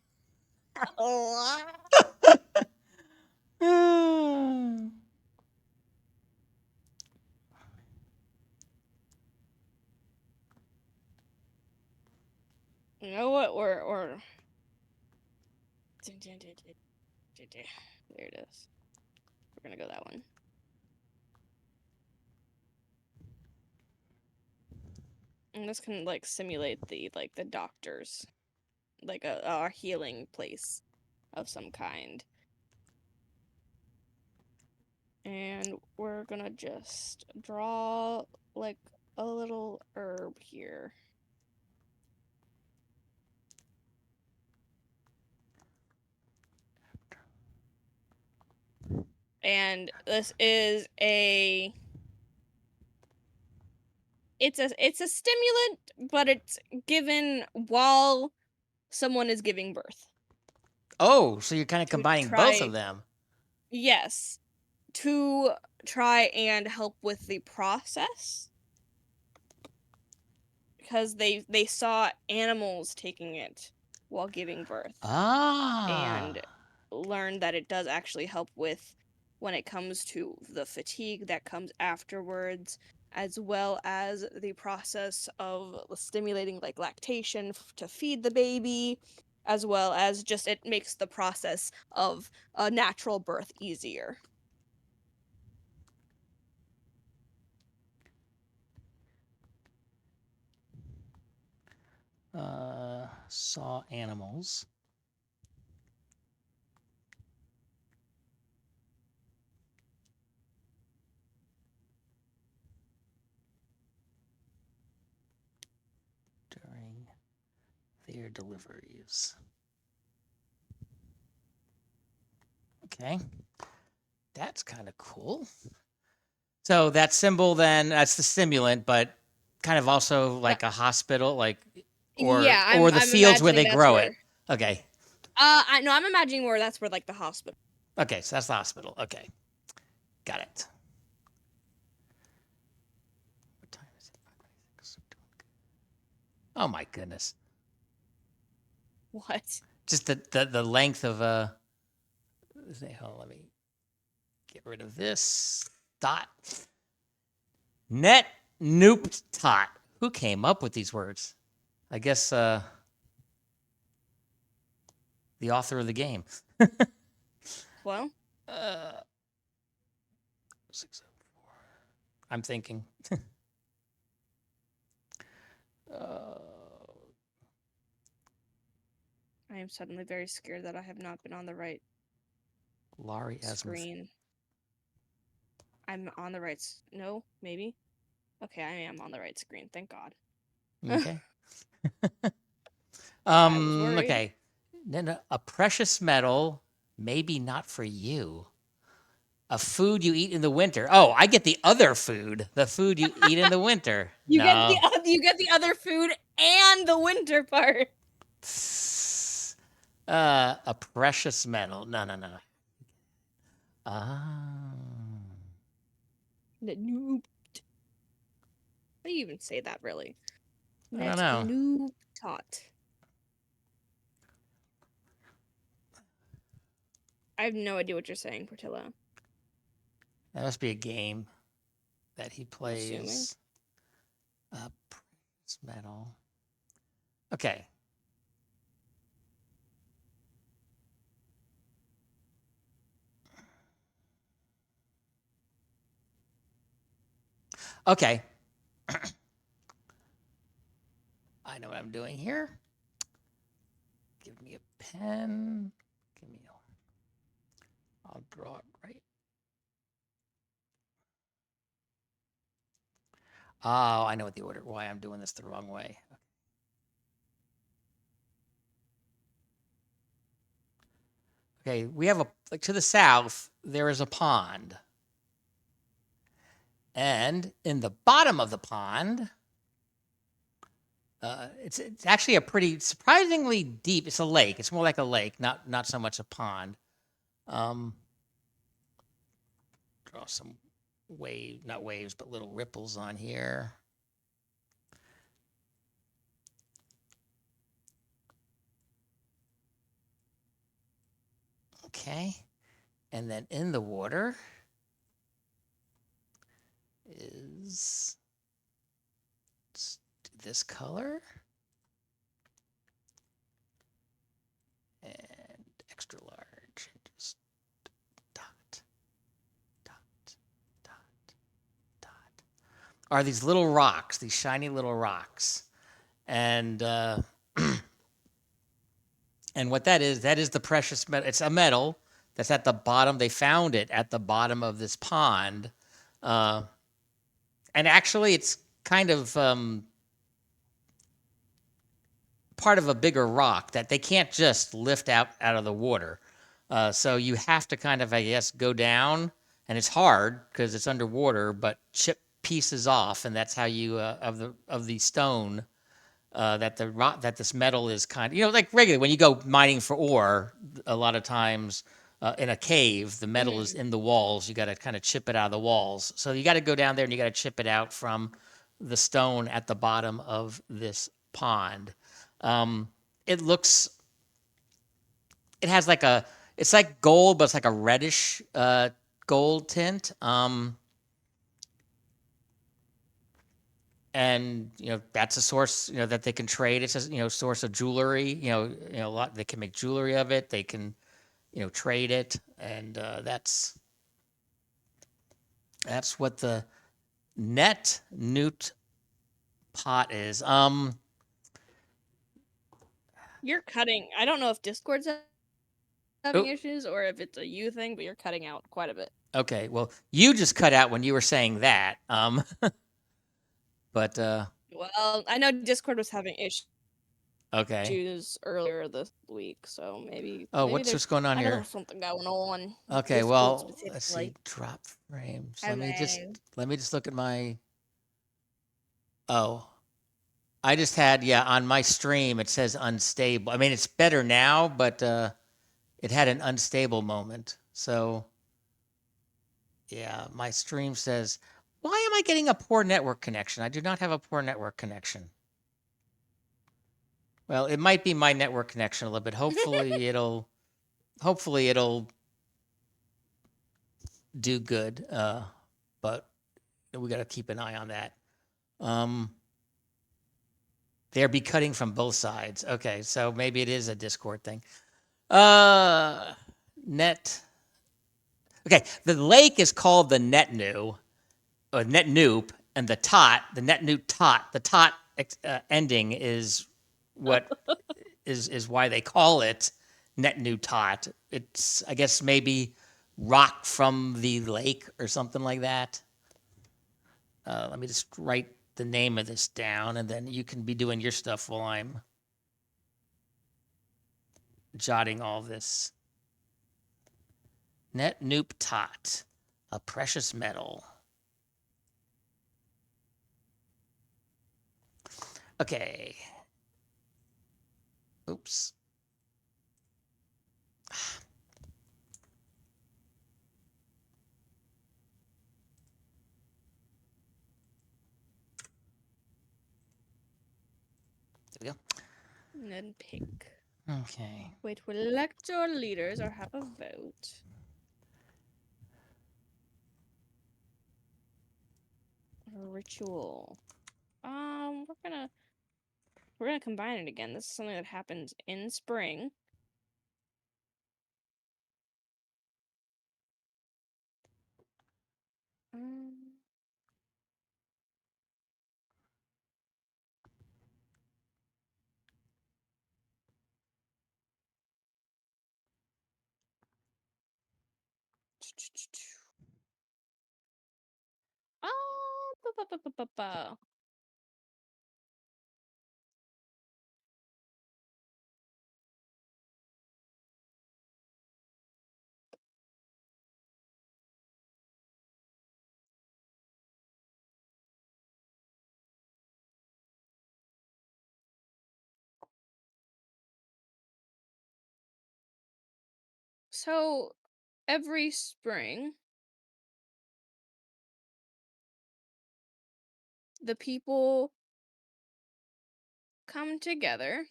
You know what? Or there it is. We're gonna go that one. And this can like simulate the doctors, like a healing place of some kind. And we're gonna just draw like a little herb here. And this is it's a stimulant, but it's given while someone is giving birth. Oh, so you're kind of combining both of them. Yes. To try and help with the process. Because they saw animals taking it while giving birth. And learned that it does actually help with when it comes to the fatigue that comes afterwards, as well as the process of stimulating like lactation to feed the baby, as well as just it makes the process of a natural birth easier. Saw animals. During their deliveries. Okay. That's kind of cool. So that symbol then, that's the stimulant, but kind of also like a hospital, like Yeah, or the I'm fields where imagining they that's grow where. it. Okay. I'm imagining where that's where like the hospital. Okay, so that's the hospital. Okay. Got it. What time is it? Oh my goodness. What? Just the length of hold on, let me get rid of this dot. Net nooped tot. Who came up with these words? I guess the author of the game. Well, 604. I'm thinking. uh, I am suddenly very scared that I have not been on the right Lari Assmuth. screen. I'm on the right. No, maybe. Okay, I am on the right screen. Thank God. Okay. I was worried. Okay. Then a precious metal, maybe not for you. A food you eat in the winter. Oh, I get the other food. The food you eat in the winter. You No. get the other food and the winter part. A precious metal. No. Ah. The noob. How do you even say that, really? I don't know. Noob tot. I have no idea what you're saying, Portillo. That must be a game that he plays. Assuming. Precious metal. Okay. Okay. I know what I'm doing here. Give me a pen. I'll draw it right. Oh, I know what the order. Why I'm doing this the wrong way. Okay, we have like to the south. There is a pond, and in the bottom of the pond, it's actually a pretty surprisingly deep. It's a lake. It's more like a lake, not so much a pond. Draw some not waves, but little ripples on here. Okay, and then in the water is this color and extra large. Just dot. Are these little rocks, these shiny little rocks. And and what that is the precious metal. It's a metal that's at the bottom. They found it at the bottom of this pond. And actually, it's kind of part of a bigger rock that they can't just lift out of the water. So you have to kind of, I guess, go down, and it's hard because it's underwater, but chip pieces off, and that's how you of the stone that the rock that this metal is kind of, like regularly when you go mining for ore, a lot of times in a cave, the metal is in the walls. You got to kind of chip it out of the walls. So you got to go down there and you got to chip it out from the stone at the bottom of this pond. It has like it's like gold, but it's like a reddish gold tint. And that's a source that they can trade. It's a source of jewelry. A lot they can make jewelry of it. They can trade it, and that's what the net newt pot is. You're cutting. I don't know if Discord's having issues or if it's a you thing, but you're cutting out quite a bit. Okay, well, you just cut out when you were saying that. But well, I know Discord was having issues. Okay. choose earlier this week, so maybe Oh, maybe what's there's going on I know here? there's something going on with Okay, Discord well, let's see. specifically. Drop frames. Hello. Let me just look at my. Oh, I just had, yeah, on my stream it says unstable. I mean, it's better now, but it had an unstable moment. So yeah, my stream says, why am I getting a poor network connection? I do not have a poor network connection. Well, it might be my network connection a little bit. Hopefully it'll do good. But we got to keep an eye on that. They'll be cutting from both sides. Okay, so maybe it is a Discord thing. Net. Okay, the lake is called the Netnu, or Netnoop, and the Netnoop tot, the tot ending is what is why they call it Netnu tot. It's, I guess, maybe rock from the lake or something like that. Let me just write the name of this down, and then you can be doing your stuff while I'm jotting all this. Netnoop tot, a precious metal. Okay. Oops. There we go. And then pick. Okay. Wait, will elect your leaders or have a vote. Ritual. We're gonna combine it again. This is something that happens in spring. Um, Oh, ba. So every spring, the people come together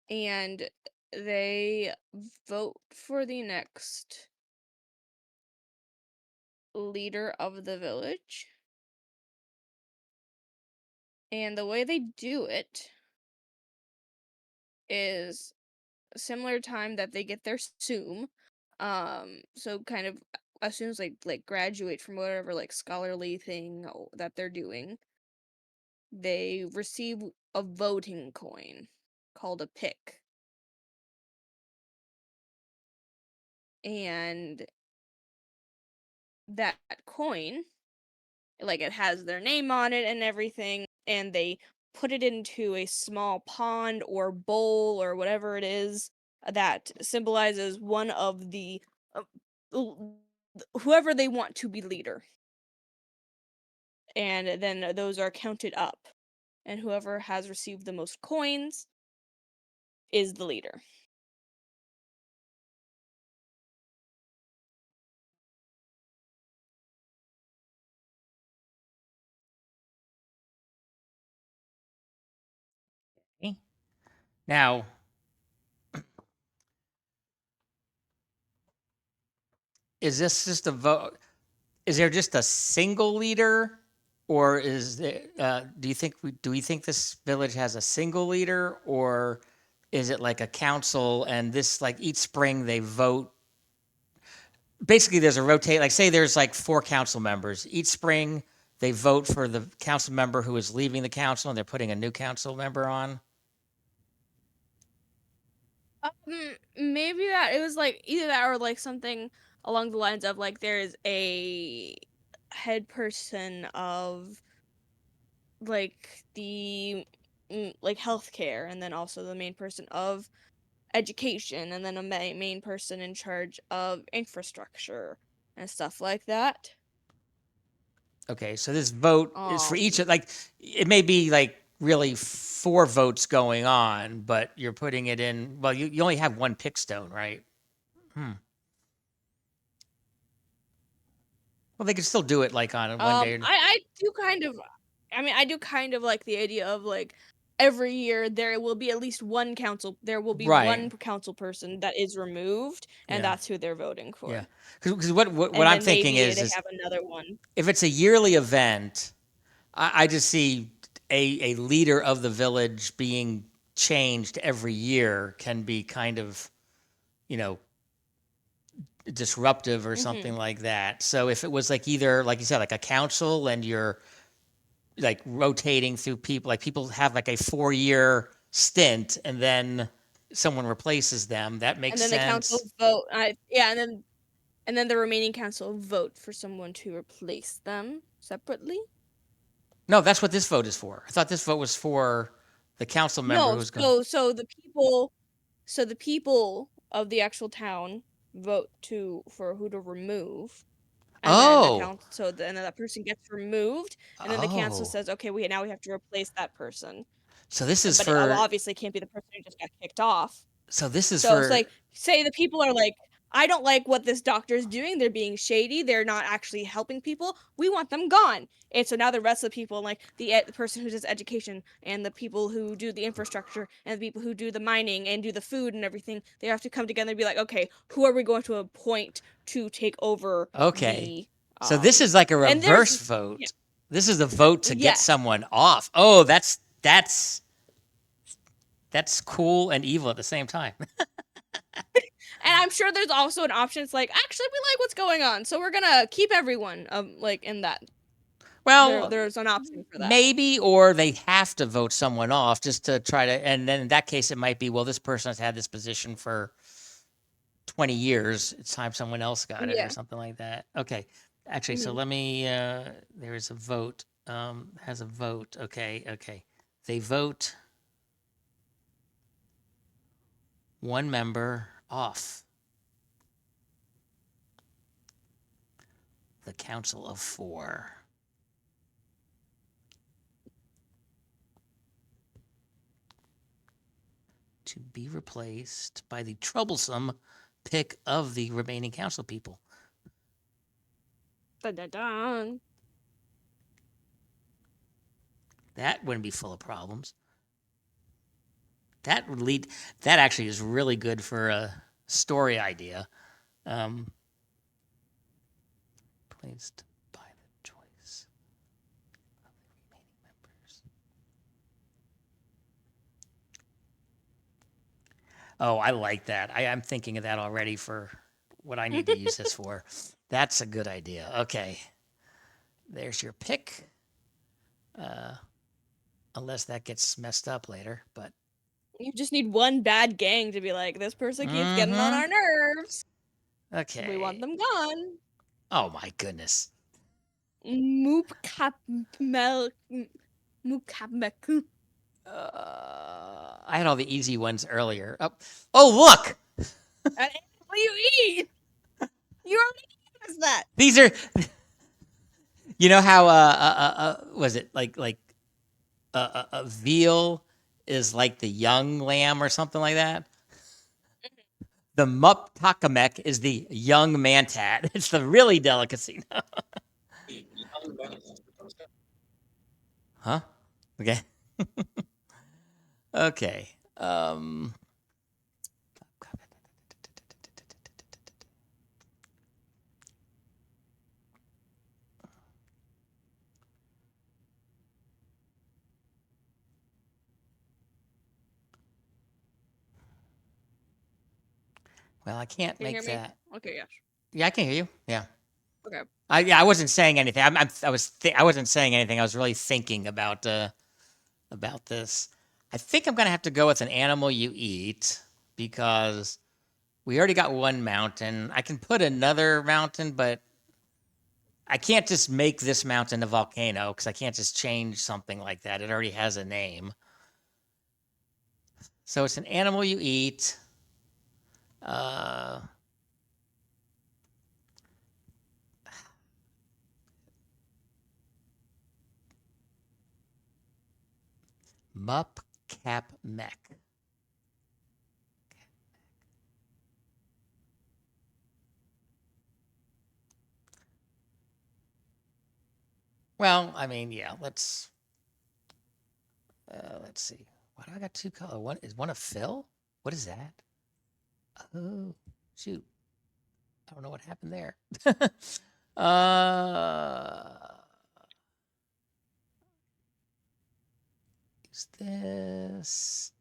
and they vote for the next leader of the village. And the way they do it is a similar time that they get their sum. So kind of as soon as they like graduate from whatever like scholarly thing that they're doing, they receive a voting coin called a pick. And that coin, like it has their name on it and everything, and they put it into a small pond or bowl or whatever it is that symbolizes one of the whoever they want to be leader. And then those are counted up, and whoever has received the most coins is the leader. Okay. Now, is this just a vote? Is there just a single leader, or is there? Do we think this village has a single leader, or is it like a council and this like each spring they vote? Basically, there's a rotate. Like say there's like 4 council members each spring. They vote for the council member who is leaving the council, and they're putting a new council member on. Maybe that it was like either that or like something along the lines of like there's a head person of like the like healthcare, and then also the main person of education, and then a main person in charge of infrastructure and stuff like that. Okay, so this vote is for each Um, of like it may be like really 4 votes going on, but you're putting it in. Well, you only have one pick stone, right? Hmm. Well, they could still do it like on one day. I do kind of, I mean, I do kind of like the idea of like every year there will be at least one council, there will be Right. one council person that is removed, and Yeah. that's who they're voting Yeah. for. Because what And I'm then thinking maybe they is have another one. if it's a yearly event, I just see a leader of the village being changed every year can be kind of, you know, disruptive or Hmm. something like that. So if it was like either, like you said, like a council and you're like rotating through people, like people have like a 4-year stint and then someone replaces them, that And makes then the council sense. vote, yeah, and then the remaining council vote for someone to replace them separately. No, that's what this vote is for. I thought this vote was for the council member No, who's going. so the people of the actual town vote to for who to remove, and then the Oh, council, and then that person gets removed, and then the council oh. says, okay, we have to replace that person, So this is but it for. obviously can't be the person who just got kicked off. So this is So it's for. like, say the people are like, I don't like what this doctor is doing. They're being shady. They're not actually helping people. We want them gone. And so now the rest of the people, like the person who does education, and the people who do the infrastructure, and the people who do the mining and do the food and everything, they have to come together and be like, okay, who are we going to appoint to take over Okay. the So this is like a and there's reverse yeah, vote. This is a vote to get yes. someone off. Oh, that's cool and evil at the same time. And I'm sure there's also an option. It's like, actually, we like what's going on, so we're gonna keep everyone like in that. Well, There's an option for that. maybe, or they have to vote someone off just to try to, and then in that case, it might be, well, this person has had this position for 20 years. It's time someone else got it or Yeah. something like that. Okay. Actually, so Mhm. let me, there is a vote, has a vote. Okay. Okay. They vote one member off the Council of Four. To be replaced by the troublesome pick of the remaining council people. Dun, dun, dun. That wouldn't be full of problems. That would lead. That actually is really good for a story idea. Placed by the choice of the remaining members. Oh, I like that. I'm thinking of that already for what I need to use this for. That's a good idea. Okay. There's your pick. Uh, unless that gets messed up later, but. You just need one bad gang to be like, this person keeps getting on Mm-hmm. our nerves. We want Okay. them gone. Oh my goodness. Moopkapmel. Moopkapmek. I had all the easy ones earlier. Oh look! What do you eat? You already gave us that. These are. You know how was it like a veal is like the young lamb or something like that? The muptakamek is the young mantat. It's the really delicacy. Huh? Okay. Okay. Well, I can't Can you make hear me? that. Okay, yes. Yeah, I can hear you. Yeah. Okay. I wasn't saying anything. I wasn't saying anything. I was really thinking about this. I think I'm gonna have to go with an animal you eat because we already got one mountain. I can put another mountain, but I can't just make this mountain a volcano because I can't just change something like that. It already has a name. So it's an animal you eat. Mup cap mech. Well, I mean, yeah. Let's see. Why do I got two color? One is one a fill. What is that? Oh, shoot. I don't know what happened there. Use this.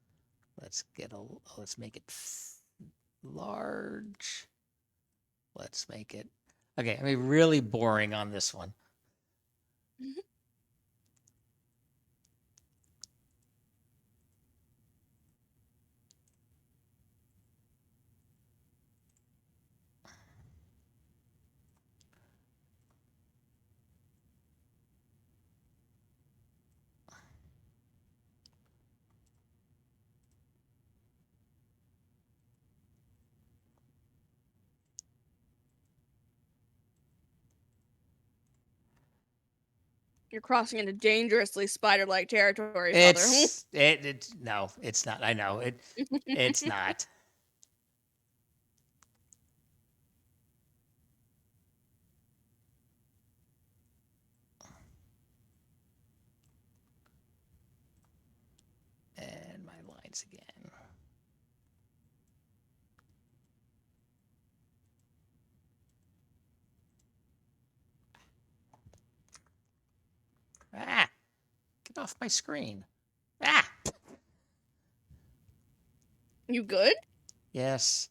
Let's get a. Let's make it large. Let's make it. Okay, I mean, really boring on this one. You're crossing into dangerously spider-like territory, Father. No, it's not. I know it. It's not. And my lines again. Ah, get off my screen. Ah, You good? yes.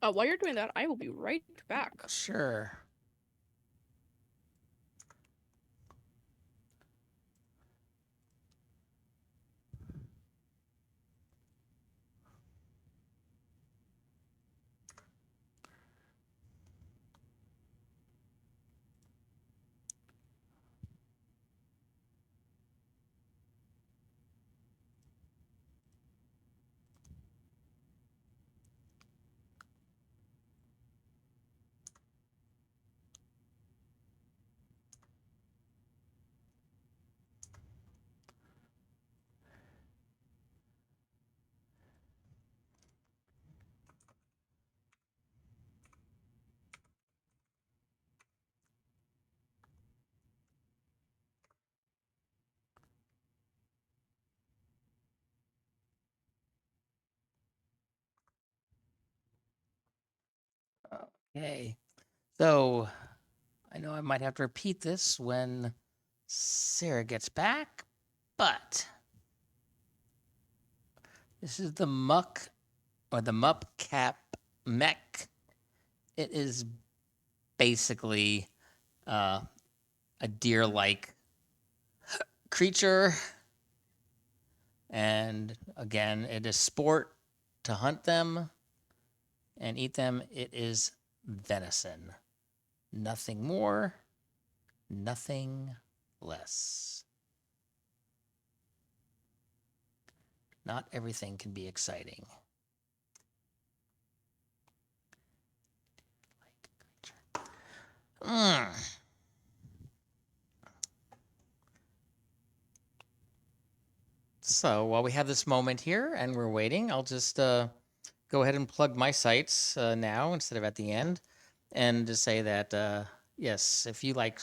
While you're doing that, I will be right back. Sure. Okay. So I know I might have to repeat this when Sarah gets back, but this is the muck or the mup cap mech. It is basically a deer-like creature, and again, it is sport to hunt them and eat them. It is venison. Nothing more, nothing less. Not everything can be exciting. So while we have this moment here and we're waiting, I'll just go ahead and plug my sites now instead of at the end, and to say that yes, if you like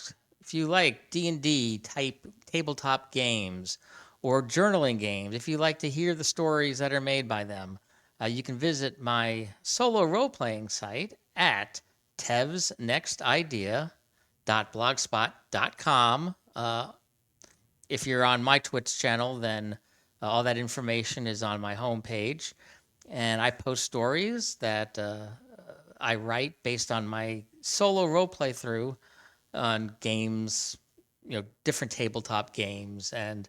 D&D type tabletop games or journaling games, if you like to hear the stories that are made by them, you can visit my solo role playing site at tevsnextidea.blogspot.com. If you're on my Twitch channel, then all that information is on my homepage, and I post stories that I write based on my solo role playthrough on games, different tabletop games, and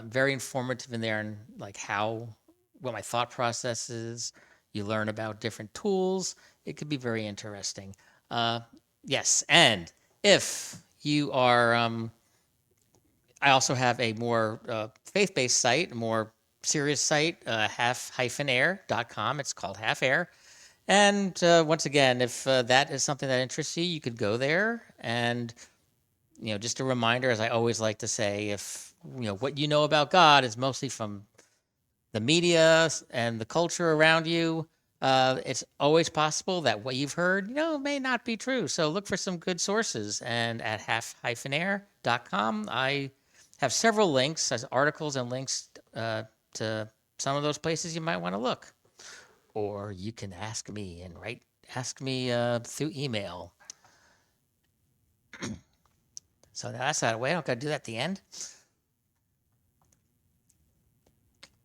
very informative in there, and like what my thought process is. You learn about different tools. It could be very interesting. Yes, and if you are, I also have a more faith-based site, a more serious site, half-air.com. It's called Half Air. And once again, if that is something that interests you, you could go there. And just a reminder, as I always like to say, if what you know about God is mostly from the media and the culture around you, it's always possible that what you've heard, may not be true. So look for some good sources. And at half-air.com, I have several links, as articles and links to some of those places you might want to look. Or you can ask me and ask me through email. So that's that way. I don't got to do that at the end.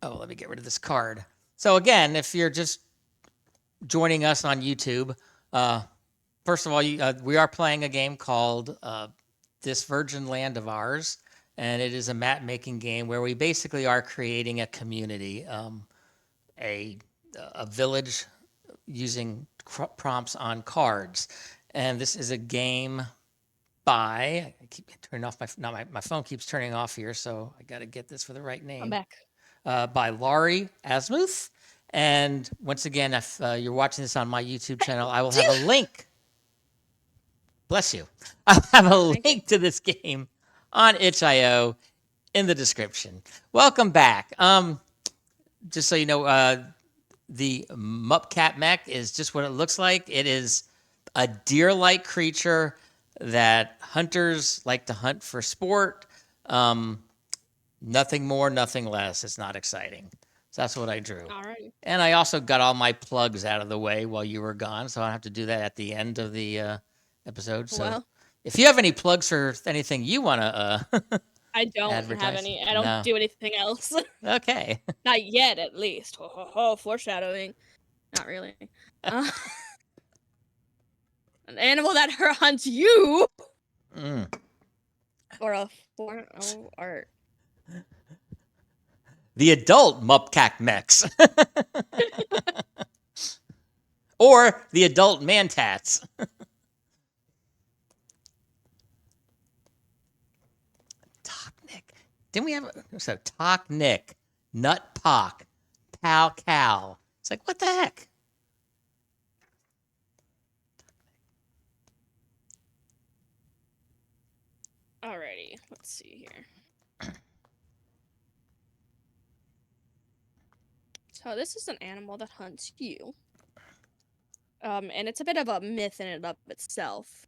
Oh, let me get rid of this card. So again, if you're just joining us on YouTube, first of all, we are playing a game called This Virgin Land of Ours, and it is a map making game where we basically are creating a community, a village using prompts on cards. And this is a game by, I keep turning off my phone keeps turning off here, so I got to get this for the right I'm name. back. By Lari Assmuth. And once again, if you're watching this on my YouTube channel, I will have a link. Bless you. I'll have a link to this game on itch.io in the description. Welcome back. Just so you know, the Mupcat Mech is just what it looks like. It is a deer-like creature that hunters like to hunt for sport. Nothing more, nothing less. It's not exciting. So that's what I drew. All right. And I also got all my plugs out of the way while you were gone, so I don't have to do that at the end of the episode. So Well, if you have any plugs for anything you want to I don't have advertise, any. I don't do anything else. Okay. Not yet, at least. Ho, ho, ho, foreshadowing. Not really. An animal that hunts you, or a form of art. The adult Mupcat Mechs. Or the adult Mantats. Nick. Didn't we have Talk Nick, Nut Pock, Pal Cal? It's like, what the heck? Alrighty, let's see here. So this is an animal that hunts you. And it's a bit of a myth in and of itself.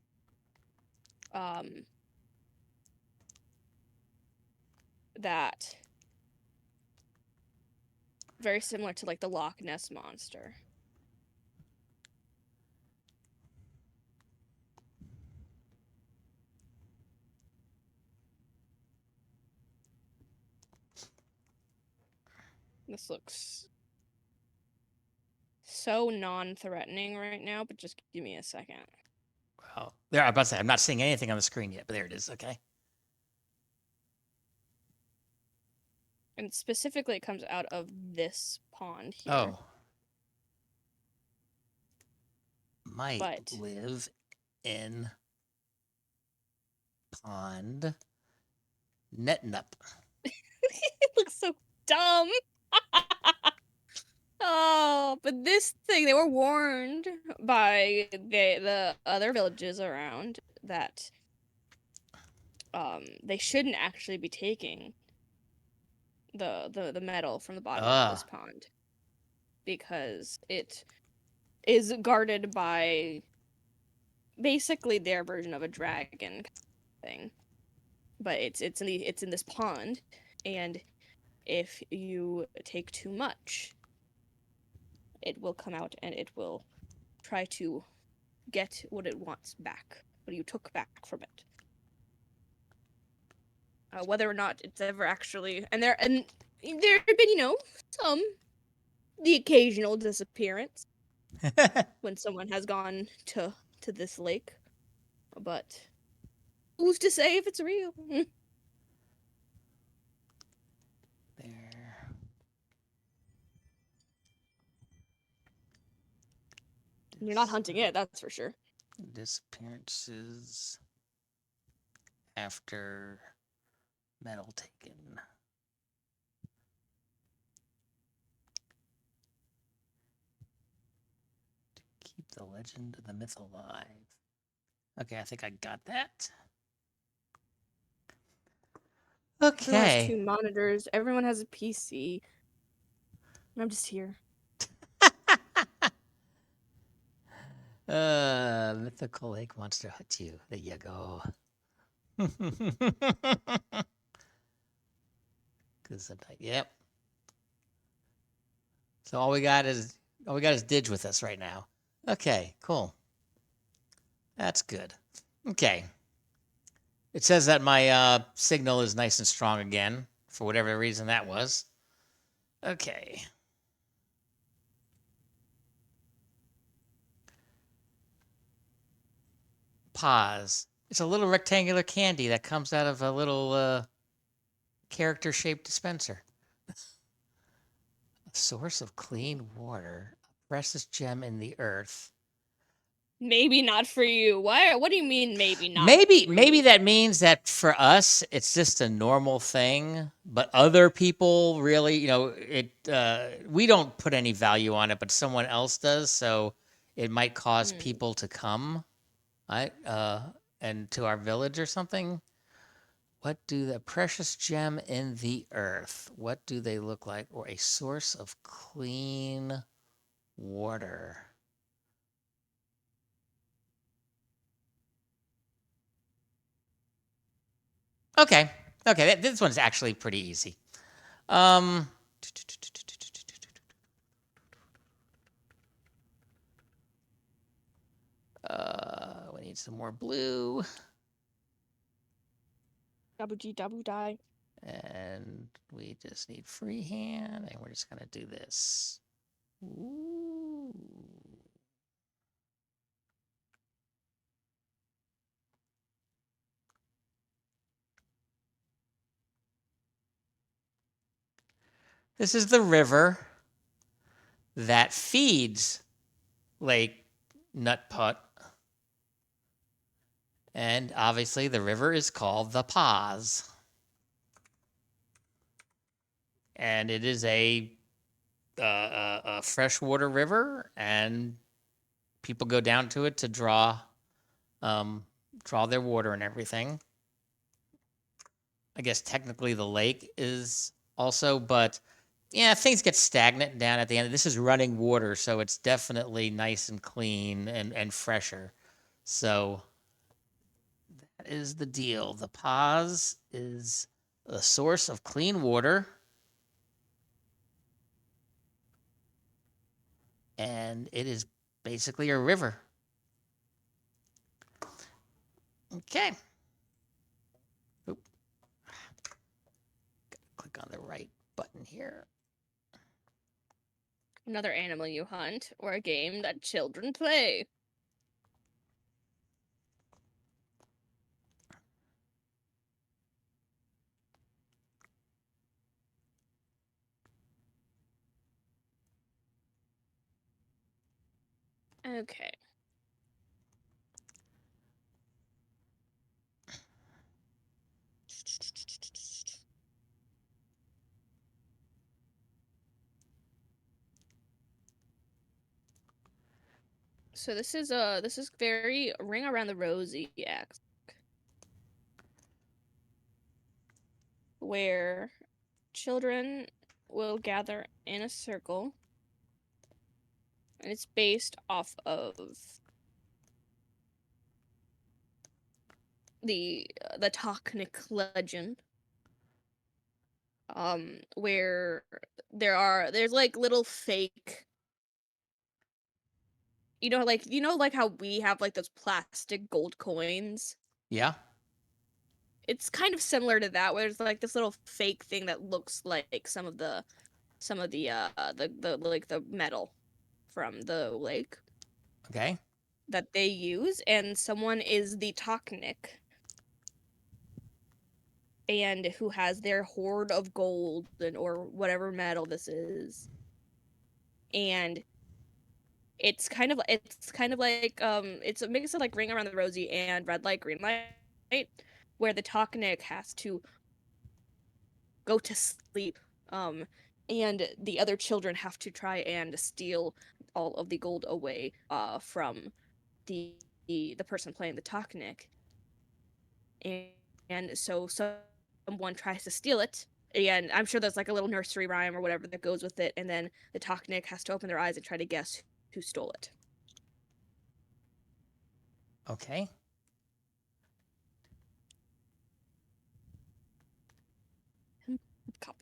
That very similar to like the Loch Ness monster. This looks so non-threatening right now, but just give me a second. Well, there, I'm about to say, I'm not seeing anything on the screen yet, but there it is. Okay. And specifically, it comes out of this pond here. Oh. Might live in pond Netnup. It looks so dumb. Oh, but this thing, they were warned by the other villages around that they shouldn't actually be taking the metal from the bottom of this pond because it is guarded by basically their version of a dragon thing. But it's in this pond, and if you take too much, it will come out and it will try to get what it wants back, what you took back from it. Whether or not it's ever actually, and there have been, some the occasional disappearance when someone has gone to this lake, but who's to say if it's real? There. You're not hunting it, that's for sure. Disappearances after metal taken. Keep the legend of the myth alive. Okay, I think I got that. Everyone has Okay. 2 monitors. Everyone has a PC. And I'm just here. Mythical lake monster hut you. There you go. Yep. So all we got is Didge with us right now. Okay, cool. That's good. Okay. It says that my signal is nice and strong again, for whatever reason that was. Okay. Pause. It's a little rectangular candy that comes out of a little character-shaped dispenser. A source of clean water, a precious gem in the earth. Maybe not for you. Why? What do you mean maybe not? Maybe that means that for us it's just a normal thing, but other people really, we don't put any value on it, but someone else does, so it might cause people to come, right? And to our village or something. What do the precious gem in the earth? What do they look like? Or a source of clean water. Okay. This one's actually pretty easy. We need some more blue. Double die. And we just need freehand, and we're just gonna do this. Ooh. This is the river that feeds Lake Nutput. And obviously the river is called the Paz. And it is a freshwater river, and people go down to it to draw their water and everything. I guess technically the lake is also, but yeah, things get stagnant down at the end. This is running water, so it's definitely nice and clean and fresher. So that is the deal. The Paz is the source of clean water. And it is basically a river. Okay. Oop. Click on the right button here. Another animal you hunt, or a game that children play. Okay. So this is very Ring Around the Rosie X, where children will gather in a circle, and it's based off of the Toknik legend, where there's like little fake, like how we have like those plastic gold coins. Yeah. It's kind of similar to that, where there's like this little fake thing that looks like some of the like the metal from the lake Okay. that they use, and someone is the Toknik, and who has their hoard of gold or whatever metal this is, and it's kind of like it's a mix of like Ring Around the Rosie and Red Light Green Light, where the Toknik has to go to sleep, and the other children have to try and steal all of the gold away from the the person playing the Toknik. And so someone tries to steal it, and I'm sure there's like a little nursery rhyme or whatever that goes with it, and then the Toknik has to open their eyes and try to guess who stole it. Okay. Cup.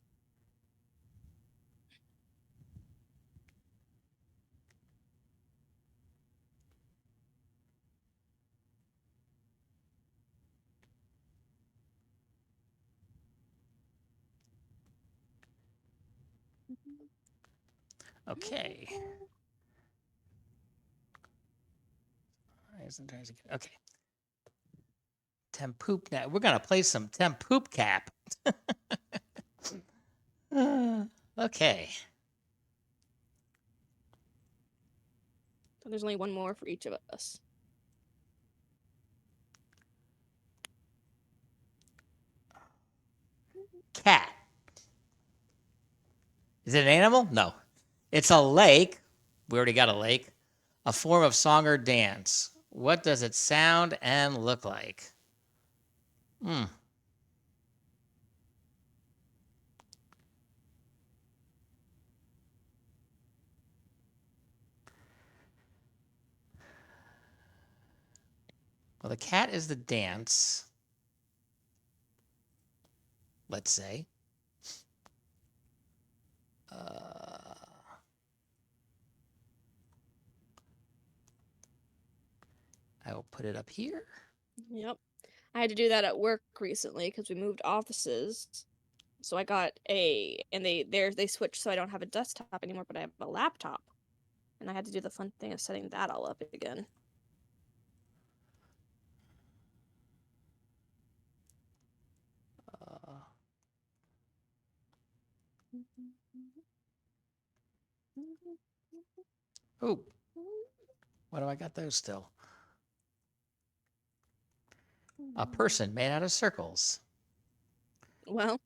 Okay. Okay. Tempoop now. We're gonna play some Tempoop Cap. Okay. So there's only one more for each of us. Cat. Is it an animal? No. It's a lake. We already got a lake. A form of song or dance. What does it sound and look like? Hmm. Well, the cat is the dance, let's say. I will put it up here. Yep. I had to do that at work recently because we moved offices. So I got and they switched, so I don't have a desktop anymore, but I have a laptop. And I had to do the fun thing of setting that all up again. Oh, why do I got those still? A person made out of circles. Well,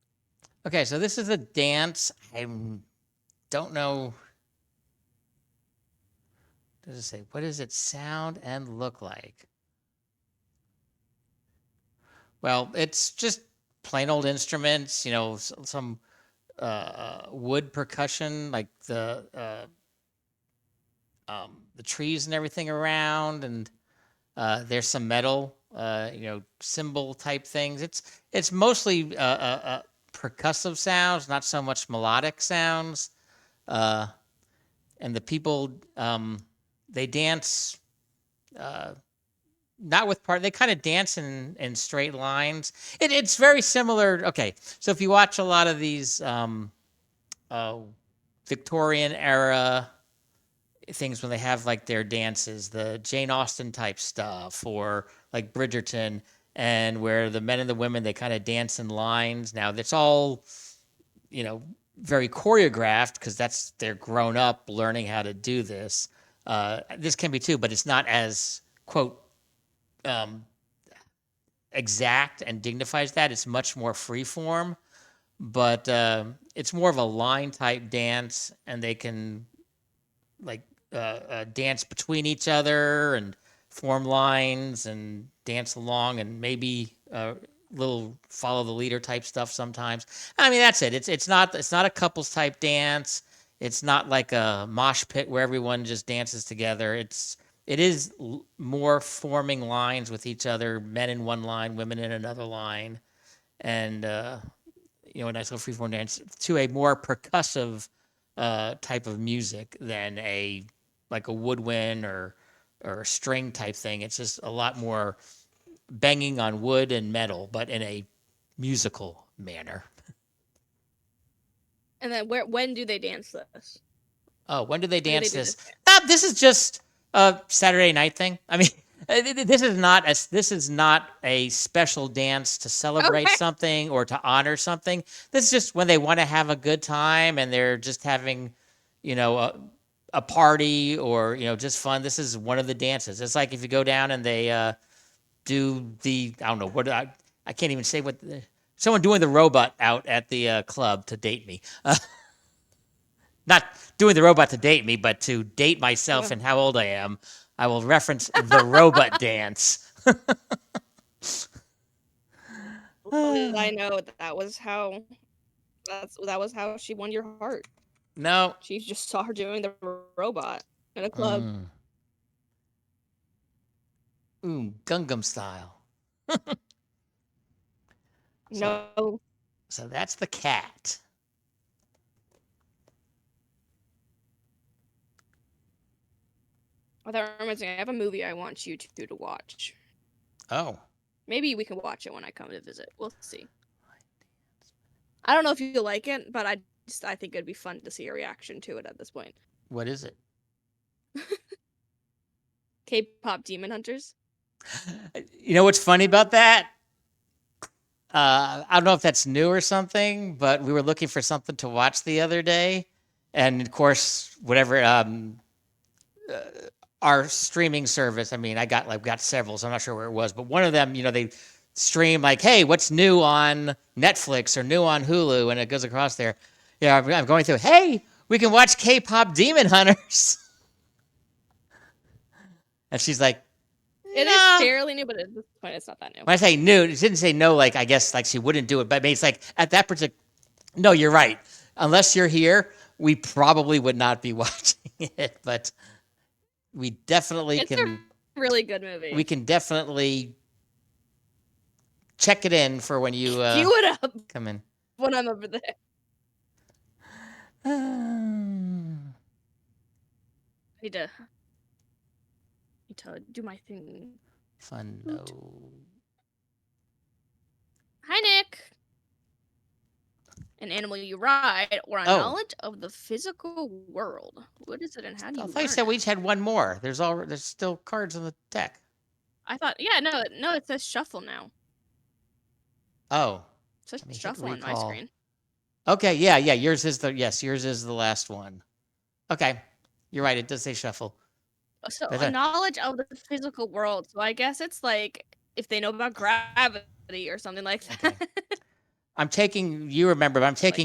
Okay, so this is a dance. I don't know. Does it say, what does it sound and look like? Well, it's just plain old instruments, some wood percussion, like the trees and everything around, and there's some metal, cymbal type things. It's mostly percussive sounds, not so much melodic sounds. And the people, they dance, not with part. They kind of dance in straight lines. It's very similar. Okay, so if you watch a lot of these Victorian era things when they have like their dances, the Jane Austen type stuff, or like Bridgerton, and where the men and the women, they kind of dance in lines. Now that's all, very choreographed because they're grown up learning how to do this. This can be too, but it's not as quote exact and dignifies that. It's much more free form, but it's more of a line type dance, and they can like dance between each other and form lines and dance along, and maybe little follow the leader type stuff sometimes. I mean, that's it. It's not a couples type dance. It's not like a mosh pit where everyone just dances together. It is more forming lines with each other, men in one line, women in another line, and a nice little freeform dance to a more percussive type of music than like a woodwind or a string type thing. It's just a lot more banging on wood and metal, but in a musical manner. and then when do they dance this? Oh, when do they When do dance they do this? this? This is just a Saturday night thing. I mean, this is not a special dance to celebrate Okay. something or to honor something. This is just when they want to have a good time and they're just having, a party or just fun, this is one of the dances. It's like if you go down and they do the I don't know what I can't even say what someone doing the robot out at the club to date me. Not doing the robot to date me, but to date myself and how old I am. I will reference the robot dance. Little did I know that was how she won your heart. No. She just saw her doing the robot in a club. Gangnam Style. No. So that's the cat. Oh, that reminds me, I have a movie I want you two to watch. Oh. Maybe we can watch it when I come to visit. We'll see. I don't know if you'll like it, but I think it'd be fun to see a reaction to it at this point. What is it? K-pop Demon Hunters. You know what's funny about that? I don't know if that's new or something, but we were looking for something to watch the other day, and of course, whatever our streaming service. I mean, I got several, so I'm not sure where it was, but one of them, they stream like, hey, what's new on Netflix or new on Hulu, and it goes across there. Yeah, I'm going through. Hey, we can watch K-pop Demon Hunters, and she's like, It is fairly new, but at this point, it's not that new. When I say new, it didn't say no, like, I guess, like, she wouldn't do it. But I mean, it's like, at that particular... No, you're right. Unless you're here, we probably would not be watching it. But we definitely It's a really good movie. We can definitely check it in for when you... Queue it up come in. when I'm over there. Um, I need to do my thing. Fun, no. Hi, Nick. An animal you ride, or a knowledge of the physical world. What is it, and how do you? I thought you said we each had one more. There's still cards in the deck. I thought, no, it says shuffle now. Oh, it says shuffle on my screen. Okay, yeah. Yours is the last one. Okay, you're right. It does say shuffle. So a knowledge of the physical world. So I guess it's like if they know about gravity or something like that. Okay. I'm taking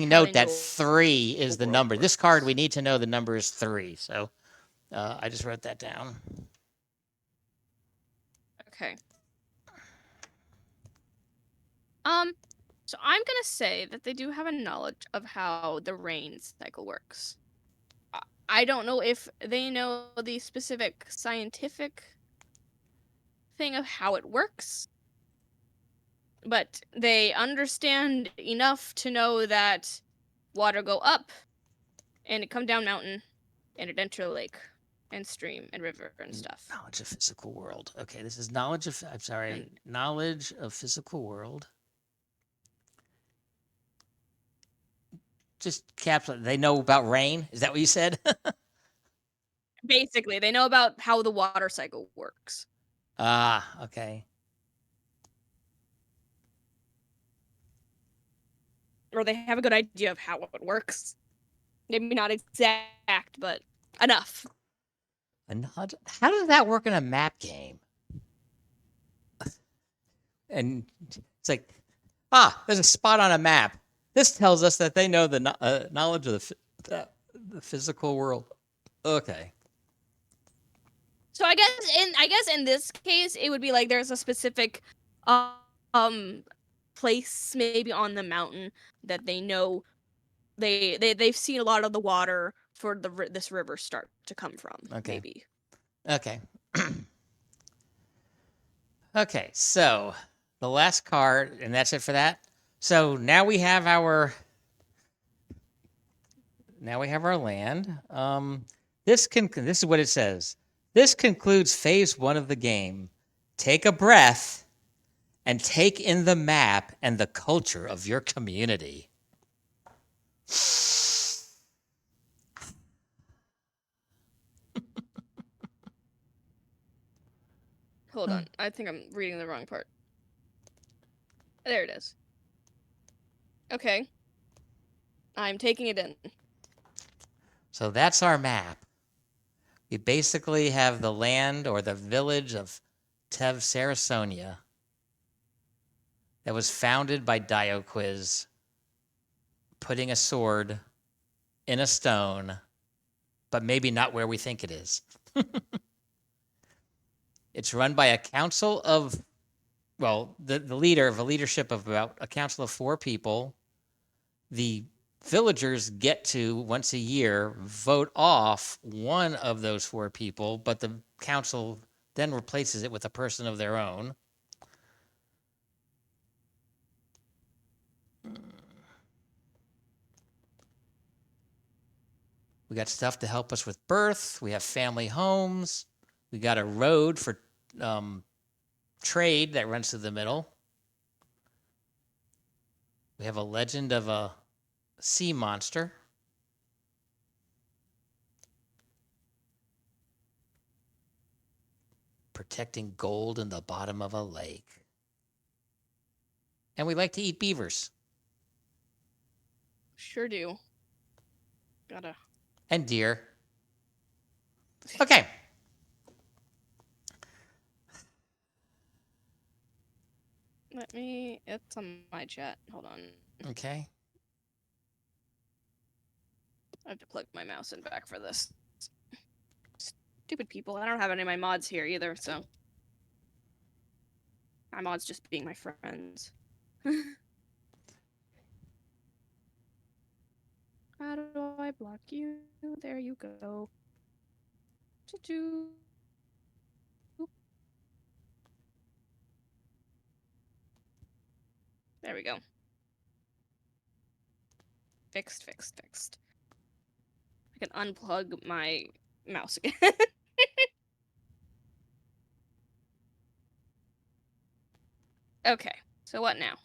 note that 3 is the number. This card, we need to know the number is 3. So I just wrote that down. Okay. So I'm gonna say that they do have a knowledge of how the rain cycle works. I don't know if they know the specific scientific thing of how it works, but they understand enough to know that water go up and it come down mountain and it enter a lake and stream and river and stuff. Knowledge of physical world. Okay, this is knowledge of physical world. Just capsule. They know about rain. Is that what you said? Basically, they know about how the water cycle works. Okay. Or they have a good idea of how it works. Maybe not exact, but enough. How does that work in a map game? And it's like, there's a spot on a map. This tells us that they know the knowledge of the physical world. Okay. So I guess in this case it would be like there's a specific place maybe on the mountain that they know they've seen a lot of the water for this river start to come from. Okay. Maybe. Okay. Okay, so the last card, and that's it for that. So now we have our land. This is what it says. This concludes phase 1 of the game. Take a breath and take in the map and the culture of your community. Hold on. I think I'm reading the wrong part. There it is. Okay. I'm taking it in. So that's our map. We basically have the land or the village of Sarasona that was founded by Dioquiz putting a sword in a stone, but maybe not where we think it is. It's run by a council of, well, the leadership of about a council of 4 people. The villagers get to, once a year, vote off one of those 4 people, but the council then replaces it with a person of their own. We got stuff to help us with birth. We have family homes. We got a road for trade that runs through the middle. We have a legend of a sea monster. Protecting gold in the bottom of a lake. And we like to eat beavers. Sure do. Gotta. And deer. Okay. It's on my chat. Hold on. Okay. I have to plug my mouse in back for this. Stupid people. I don't have any of my mods here either, so. My mods just being my friends. How do I block you? There you go. There we go. Fixed. I can unplug my mouse again. Okay, so what now?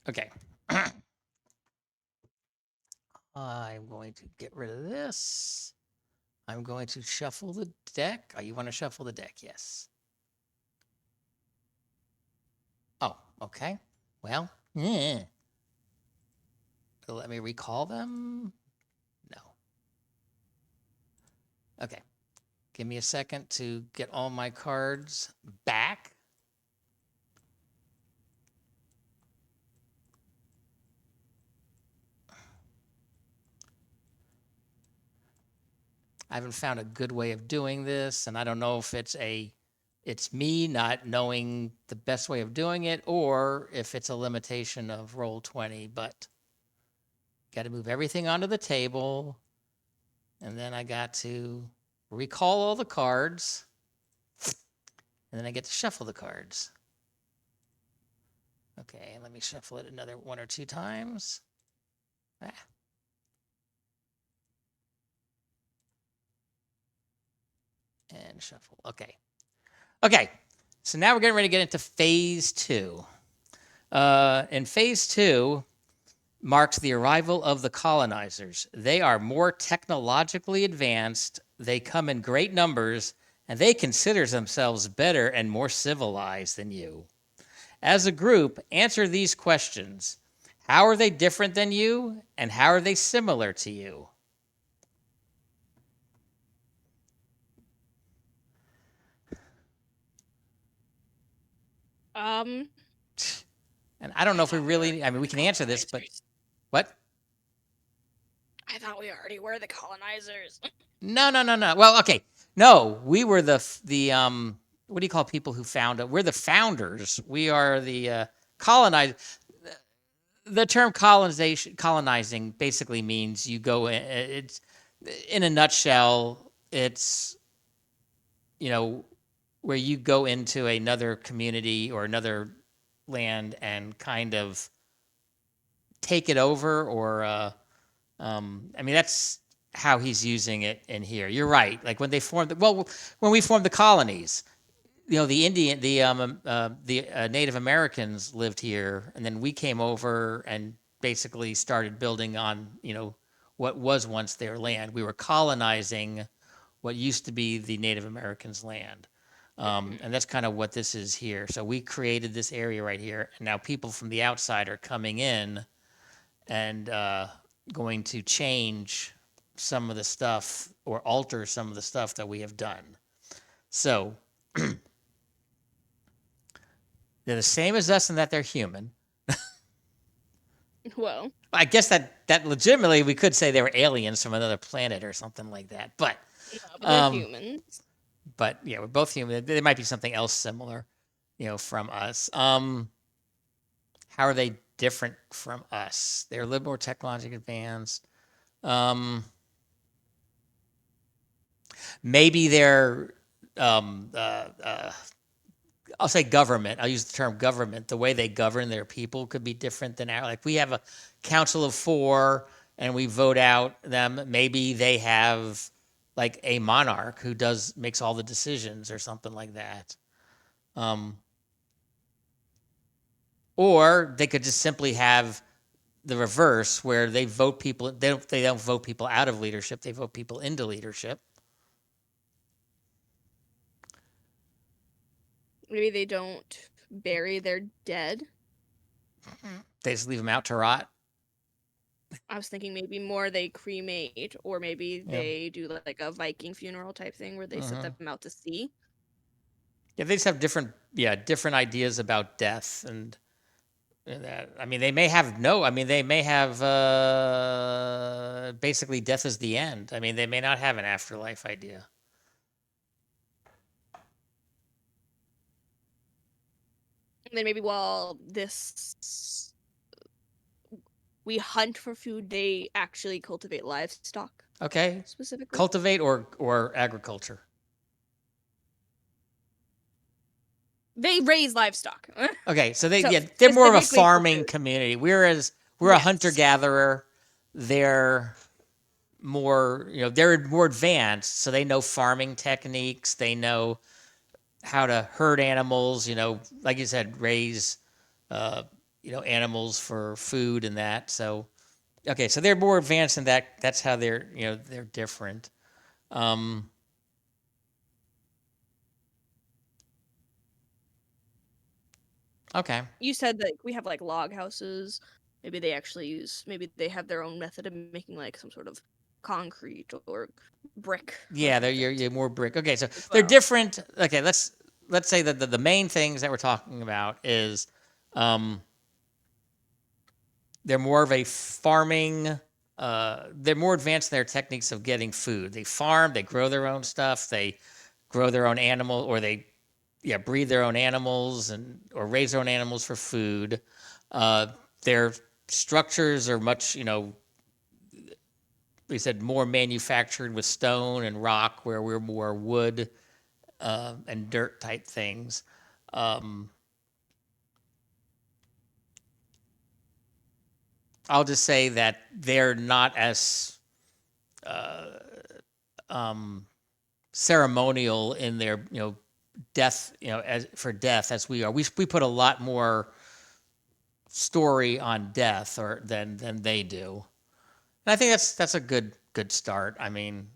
Okay. I'm going to get rid of this. I'm going to shuffle the deck. Oh, you want to shuffle the deck? Yes. Oh, okay. Well, let me recall them. No. Okay. Give me a second to get all my cards back. I haven't found a good way of doing this, and I don't know if it's me not knowing the best way of doing it, or if it's a limitation of Roll20, but got to move everything onto the table, and then I got to recall all the cards, and then I get to shuffle the cards. Okay, let me shuffle it another 1 or 2 times. And shuffle. Okay. So now we're getting ready to get into phase 2. And phase 2 marks the arrival of the colonizers. They are more technologically advanced. They come in great numbers, and they consider themselves better and more civilized than you. As a group, answer these questions. How are they different than you, and how are they similar to you? And I don't know if we really, I mean, we can answer this, but what? I thought we already were the colonizers. No. Well, okay. No, we were the what do you call people who found it? We're the founders. We are the colonized. The term colonizing basically means you go in, it's in a nutshell, it's, where you go into another community or another land and kind of take it over, or I mean, that's how he's using it in here. You're right. Like when they formed, when we formed the colonies, the Native Americans lived here, and then we came over and basically started building on, what was once their land. We were colonizing what used to be the Native Americans' land. And that's kind of what this is here. So we created this area right here, and now people from the outside are coming in and going to change some of the stuff or alter some of the stuff that we have done. So they're the same as us in that they're human. Well, I guess that legitimately we could say they were aliens from another planet or something like that. But no, but they're humans. But yeah, we're both human. There might be something else similar, from us. How are they different from us? They're a little more technologically advanced. Maybe they're um, uh, uh, I'll say government. I'll use the term government. The way they govern their people could be different than our. Like we have a council of 4 and we vote out them. Maybe they have like a monarch who makes all the decisions or something like that. Or they could just simply have the reverse, where they vote people. They don't vote people out of leadership. They vote people into leadership. Maybe they don't bury their dead. They just leave them out to rot. I was thinking maybe more they cremate, or maybe they do like a Viking funeral type thing where they set them out to sea. Yeah, they just have different ideas about death and that. I mean, they may have no. I mean, they may have basically death is the end. I mean, they may not have an afterlife idea. And then maybe while we hunt for food, they actually cultivate livestock. Okay, Specifically, cultivate or agriculture. they raise livestock. Okay, so they're more of a specifically for farming food. community, whereas we're a hunter gatherer. They're they're more advanced, so they know farming techniques. They know how to herd animals. Like you said, raise animals for food and that. So okay, so they're more advanced in that. That's how they're different. Okay. You said that we have like log houses. Maybe they have their own method of making like some sort of concrete or brick. Yeah, you're more brick. Okay, so they're Well, different. Okay, let's say that the main things that we're talking about is they're more of a farming. They're more advanced in their techniques of getting food. They farm, they grow their own stuff, they grow their own animal, or they breed their own animals or raise their own animals for food. Their structures are much, we said more manufactured with stone and rock, where we're more wood and dirt type things. I'll just say that they're not as ceremonial in their death as we are. We put a lot more story on death than they do, and I think that's a good start. I mean,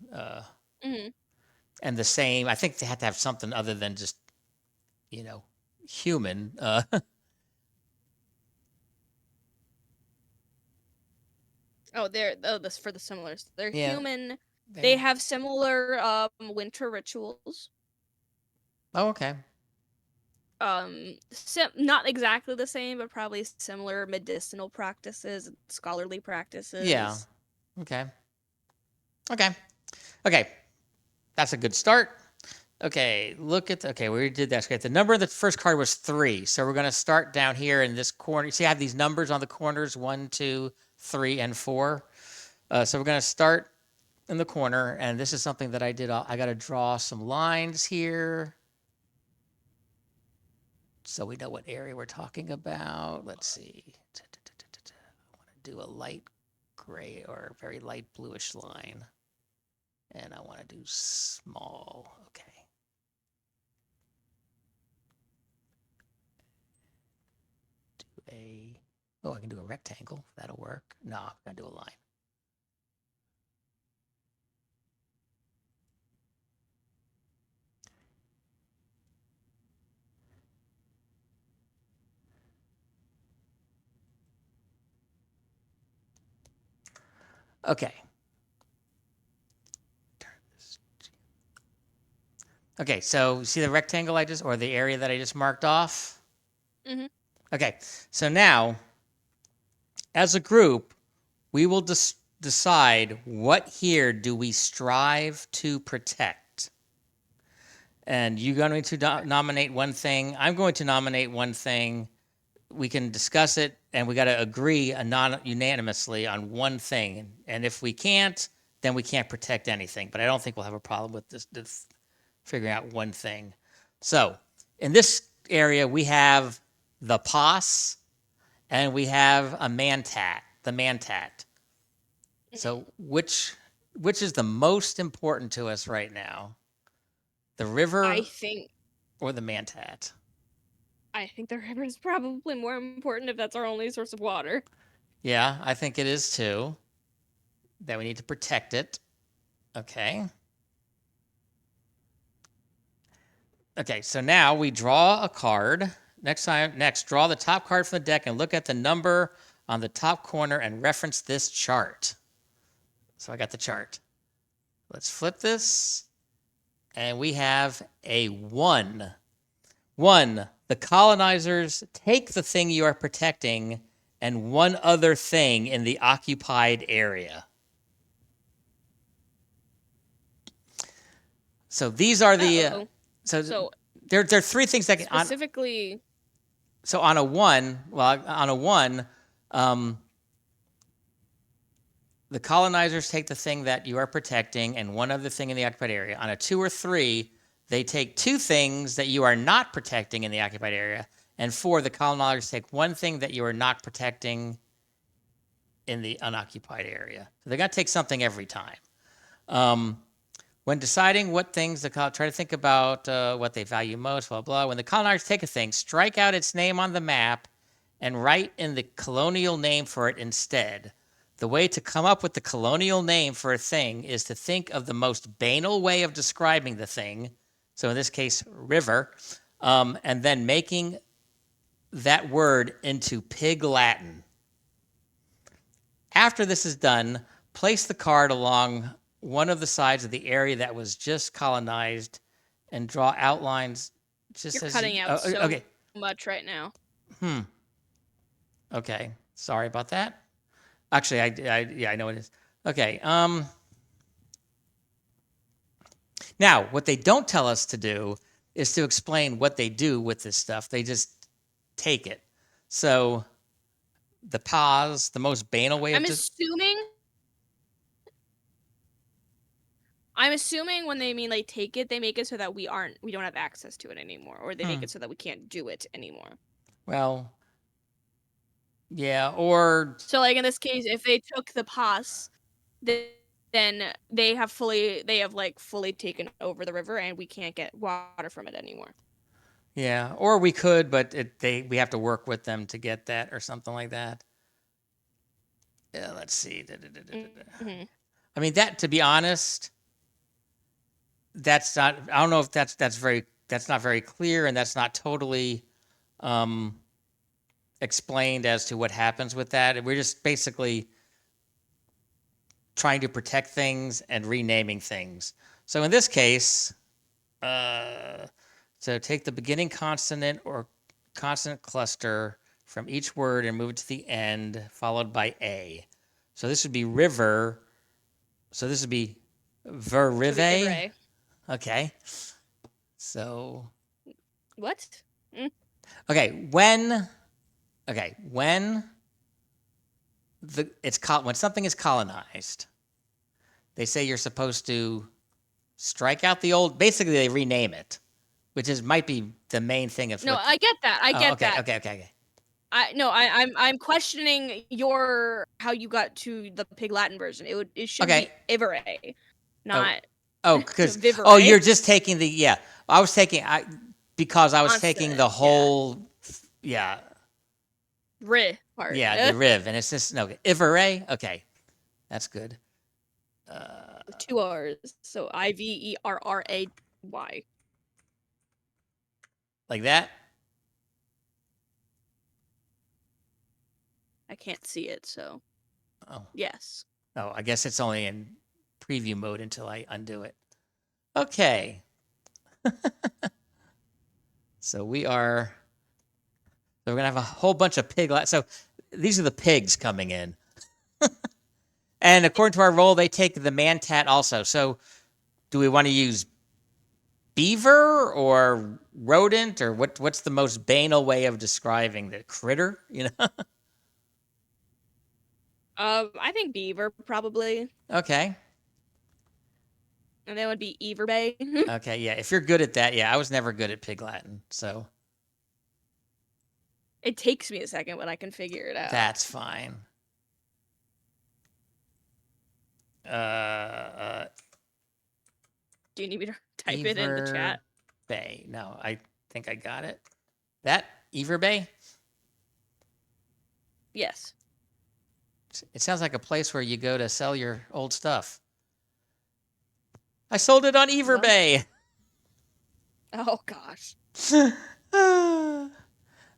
and the same. I think they have to have something other than just human. this for the similars. They're Yeah. human. They have similar winter rituals. Oh, okay. Not exactly the same, but probably similar medicinal practices, scholarly practices. Yeah. Okay. Okay. Okay. That's a good start. Okay, we did that. Okay, the number of the first card was 3. So we're going to start down here in this corner. See, I have these numbers on the corners, 1, 2, 3, and 4. So we're going to start in the corner, and this is something that I did. I got to draw some lines here so we know what area we're talking about. Let's see. I want to do a light gray or very light bluish line. And I want to do small. Okay. I can do a rectangle. That'll work. No, I'm going to do a line. Okay. Okay, so see the rectangle or the area that I just marked off? Mhm. Okay, so now, as a group, we will decide what here do we strive to protect. And you're going to nominate one thing. I'm going to nominate one thing. We can discuss it, and we got to agree unanimously on one thing. And if we can't, then we can't protect anything. But I don't think we'll have a problem with this figuring out one thing. So in this area, we have the pos, and we have a mantat, the mantat. So which is the most important to us right now? The I river think or the mantat? I think the river is probably more important if that's our only source of water. Yeah, I think it is too. That we need to protect it. Okay. Okay, so now we draw a card. Next, draw the top card from the deck and look at the number on the top corner and reference this chart. So I got the chart. Let's flip this. And we have a 1. 1. The colonizers take the thing you are protecting and one other thing in the occupied area. So these are the So there are 3 things that specifically. So on a 1, the colonizers take the thing that you are protecting and one other thing in the occupied area. On a 2 or 3, they take 2 things that you are not protecting in the occupied area. And 4, the colonizers take one thing that you are not protecting in the unoccupied area. So they're going to take something every time. When deciding what things try to think about what they value most, blah, blah. When the colonizers take a thing, strike out its name on the map and write in the colonial name for it instead. The way to come up with the colonial name for a thing is to think of the most banal way of describing the thing. So in this case, river, and then making that word into Pig Latin. After this is done, place the card along one of the sides of the area that was just colonized and draw outlines just You're as cutting you, out so okay. much right now. Okay. Sorry about that. Actually, I know it is. Okay. Now, what they don't tell us to do is to explain what they do with this stuff. They just take it. So the pause, the most banal way of I'm assuming when they mean like take it, they make it so that we don't have access to it anymore, or they make it so that we can't do it anymore. Well, yeah, or So like in this case, if they took the pass, then they have fully taken over the river, and we can't get water from it anymore. yeah, or we could, but we have to work with them to get that or something like that. Yeah, let's see. Mm-hmm. I mean, that, to be honest, that's not. I don't know if that's not very clear, and that's not totally explained as to what happens with that. We're just basically trying to protect things and renaming things. So in this case, so take the beginning consonant or consonant cluster from each word and move it to the end, followed by a. So this would be river. So this would be verive. Okay. So What? okay, when when something is colonized, they say you're supposed to strike out the old. Basically, they rename it, which might be the main thing. I get that. I get that. Okay. I'm questioning how you got to the Pig Latin version. It should be Ivere, not because Vivere. you're just taking the I was taking because I was taking the whole Ri part. the riv, and it's just Ivere. Okay, that's good. 2 R's, so Iverray. Like that. I can't see it, so Oh. yes. Oh, I guess it's only in preview mode until I undo it. Okay. So we're going to have a whole bunch of pig. So these are the pigs coming in. And according to our roll, they take the mantat also. So do we want to use beaver or rodent, or what's the most banal way of describing the critter, you know? I think beaver probably, Okay. and then would be Ever Bay. Okay, yeah. If you're good at that, yeah. I was never good at Pig Latin, so It takes me a second, but I can figure it out. that's fine. Do you need me to type it in the chat? Bay. No, I think I got it. That Ever Bay? Yes. It sounds like a place where you go to sell your old stuff. I sold it on Ever What? Bay. Oh gosh.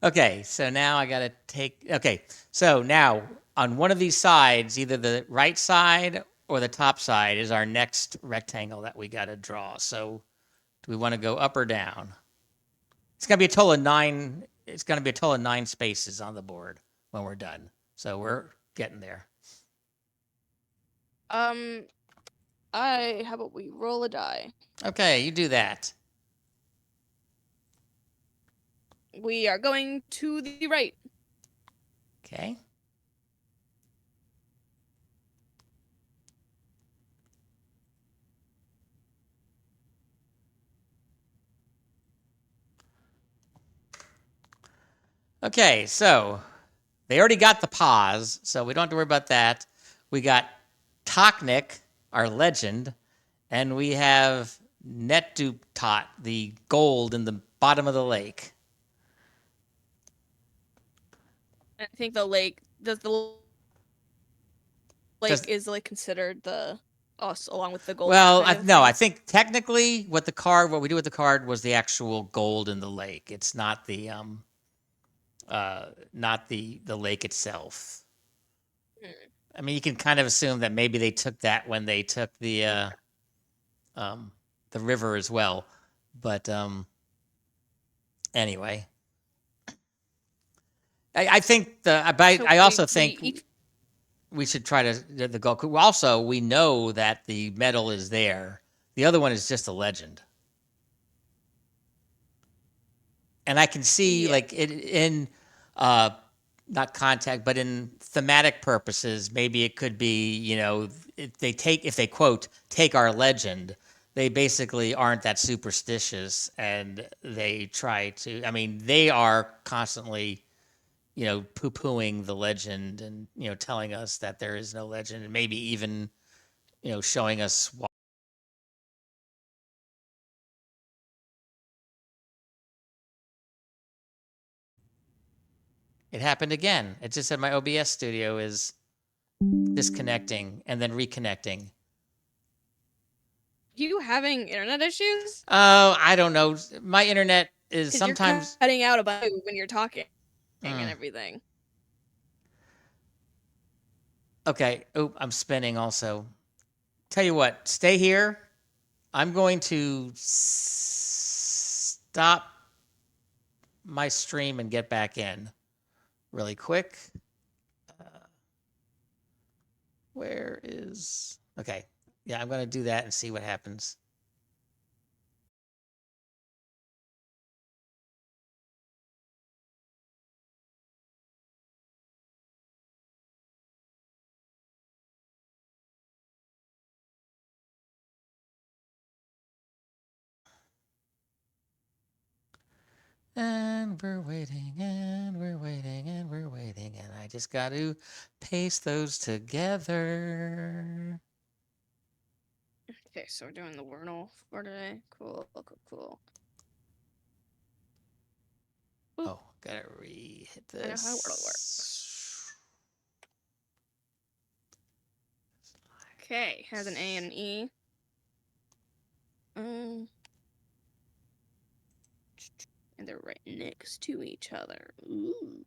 Okay, so now I got to take. Okay, so now on one of these sides, either the right side or the top side, is our next rectangle that we got to draw. So do we want to go up or down? It's going to be a total of 9. It's going to be a total of 9 spaces on the board when we're done. So we're getting there. How about we roll a die? Okay, you do that. We are going to the right. Okay. Okay, so they already got the pause, so we don't have to worry about that. We got Toknik, our legend, and we have Netdutot, the gold in the bottom of the lake. I think the lake is like considered the us along with the gold. Well, I think technically what we do with the card was the actual gold in the lake. It's not the lake itself. I mean, you can kind of assume that maybe they took that when they took the river as well, but anyway, I think I also think we should try to the goal. Also, we know that the medal is there. The other one is just a legend, and I can see like it in not contact, but in thematic purposes, maybe it could be, if they quote take our legend, they basically aren't that superstitious, and they try to. I mean, they are constantly, poo-pooing the legend, and telling us that there is no legend, and maybe even, showing us why. It happened again. It just said my OBS studio is disconnecting and then reconnecting. You having internet issues? Oh, I don't know. My internet is sometimes you're cutting out about when you're talking and everything. Okay. Oh, I'm spinning also. Tell you what, stay here. I'm going to stop my stream and get back in really quick. Where is. Okay. Yeah, I'm going to do that and see what happens. And we're waiting, and we're waiting, and we're waiting, and I just got to paste those together. Okay, so we're doing the Wordle for today. Cool. Oh, gotta re-hit this. I know how Wordle works. Okay, has an A and an E. And they're right next to each other. Ooh.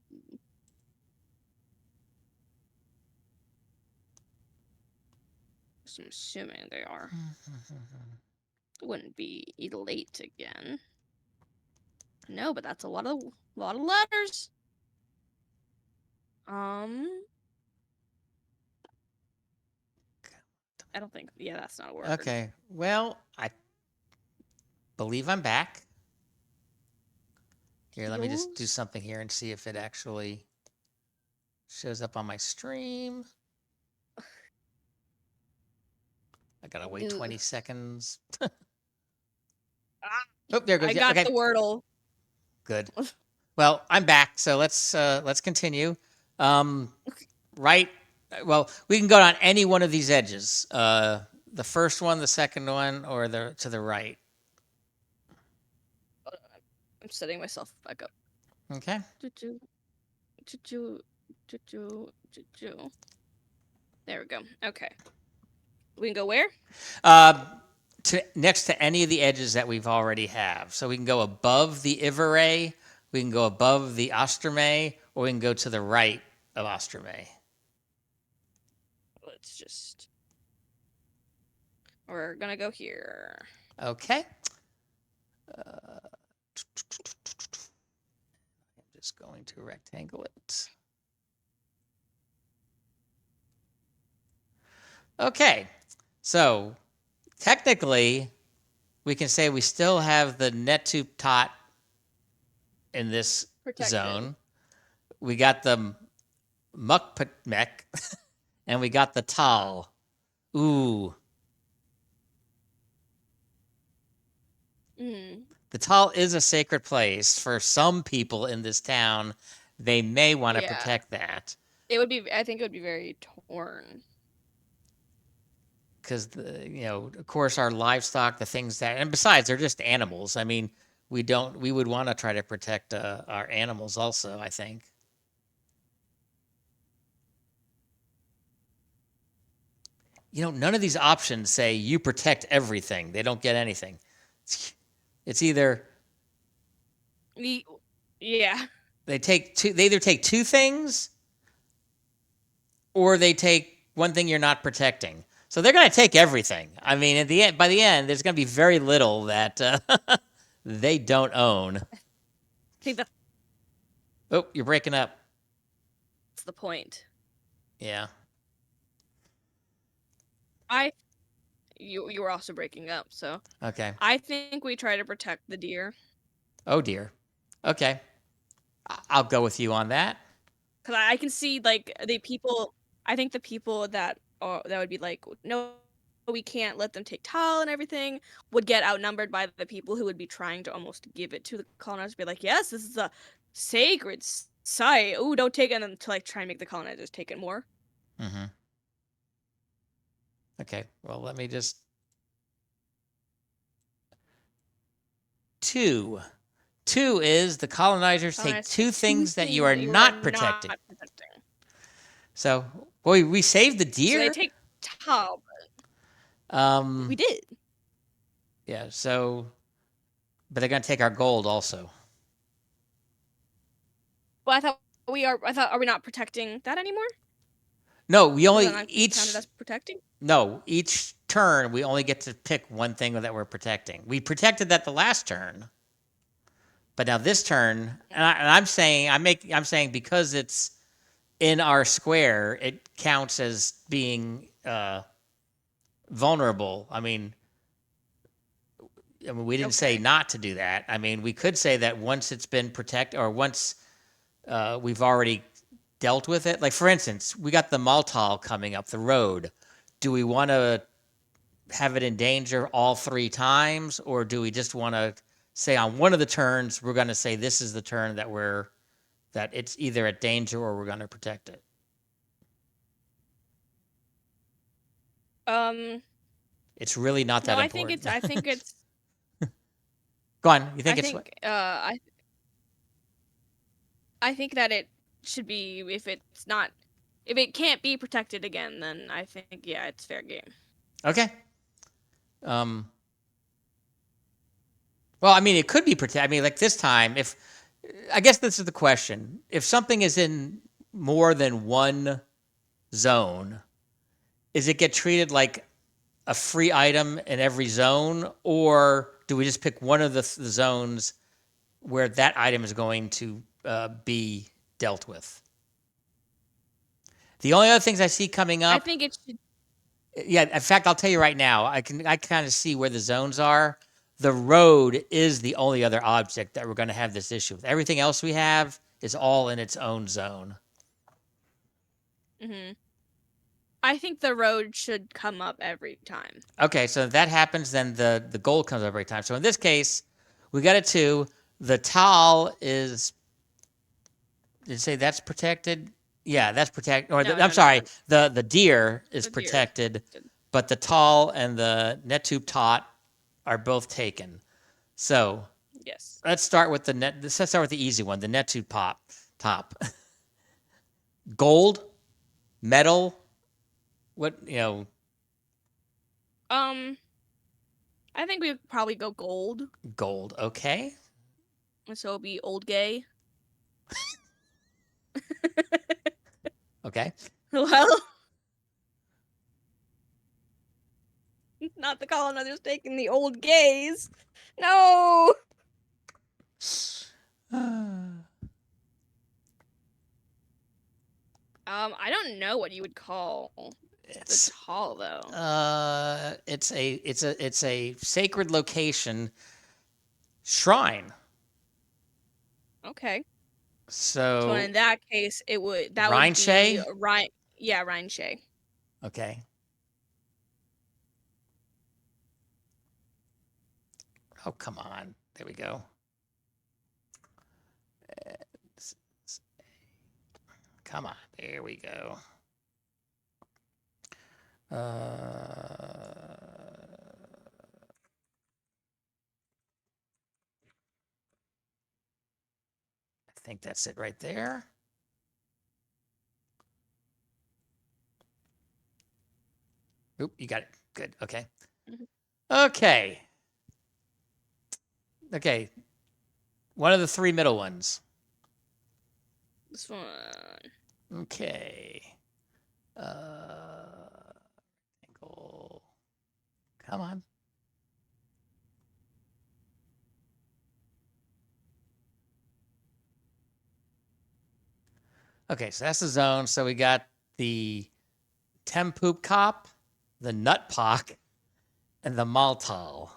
So I'm assuming they are. Wouldn't be late again. No, but that's a lot of letters. I don't think. Yeah, that's not a word. Okay. Well, I believe I'm back. Here, let me just do something here and see if it actually shows up on my stream. I gotta wait 20 seconds. Oh, there it goes. I Yeah, got okay. the Wordle. Good. Well, I'm back, so let's continue. Right. Well, we can go on any one of these edges. The first one, the second one, or the to the right. I'm setting myself back up. Okay. There we go. Okay. We can go where? Next to any of the edges that we've already have. So we can go above the Iveray, we can go above the Ostrome, or we can go to the right of Ostrome. Let's just. We're gonna go here. Okay. I'm just going to rectangle it. Okay. So technically, we can say we still have the Netup Tot in this zone. We got the Mukpetmek, and we got the Tal. Ooh. The Tal is a sacred place for some people in this town. They may want to protect that. It would be. I think it would be very torn. Because of course, our livestock, the things that, and besides, they're just animals. I mean, we would want to try to protect our animals also, I think. None of these options say you protect everything. They don't get anything. It's either. Yeah. They either take two things, or they take one thing you're not protecting. So they're going to take everything. I mean, by the end, there's going to be very little that they don't own. I think that's. Oh, you're breaking up. That's the point. Yeah. You were also breaking up, so. Okay. I think we try to protect the deer. Oh dear. Okay. I'll go with you on that. Because I can see like the people. I think the people that would be like, no, we can't let them take Tal and everything, would get outnumbered by the people who would be trying to almost give it to the colonizers. Be like, yes, this is a sacred site. Oh, don't take it, and then to like try and make the colonizers take it more. Mm-hmm. Okay. Well, let me just. 2. 2 is the colonizers take two things that you are not protecting. So, boy, we saved the deer. So they take Tal. We did. Yeah. So, but they're gonna take our gold also. Well, I thought are we not protecting that anymore? No, we only counted as protecting. No, each turn we only get to pick one thing that we're protecting. We protected that the last turn, but now this turn, I'm saying because it's in our square, it counts as being vulnerable. I mean, we didn't say not to do that. I mean, we could say that once it's been protected, or once we've already dealt with it. Like, for instance, we got the Maltal coming up the road. Do we want to have it in danger all 3 times, or do we just want to say on one of the turns we're going to say this is the turn that it's either at danger or we're going to protect it? It's really not that important. I think it's. Go on. You think I think that it should be, if it can't be protected again, then I think it's fair game. Okay. Well, I mean, it could be protected. I mean, like this time, I guess this is the question. If something is in more than one zone, is it get treated like a free item in every zone, or do we just pick one of the zones where that item is going to be dealt with? The only other things I see coming I up, think it should. yeah, in fact, I'll tell you right now, I kind of see where the zones are. The road is the only other object that we're going to have this issue with. Everything else we have is all in its own zone. Hmm. I think the road should come up every time. Okay, so if that happens, then the gold comes up every time. So in this case, we got a 2. The towel is, did it say that's protected? Yeah, that's protected. Or No, I'm no, no, sorry, no. the deer is The deer. protected, but the tall and the net tube tot are both taken. So Yes. let's start with let's start with the easy one, the net tube top. Gold, metal, what, I think we would probably go gold. gold. Okay. So it'll be old gay. Okay. Well, not the colonizers taking the old gays. No. I don't know what you would call It's the tall though. it's a sacred location shrine. Okay. So So in that case, that would be Rhineshay? Ryan. Yeah, Ryan Shay. Okay. Oh, come on. There we go. Come on. There we go. I think that's it right there. Oop, you got it. Good. Okay. Okay. Okay. One of the 3 middle ones. This one. Okay. Angle. Come on. Okay, so that's the zone. So we got the Tempoop Cop, the Nut Pock, and the Maltal.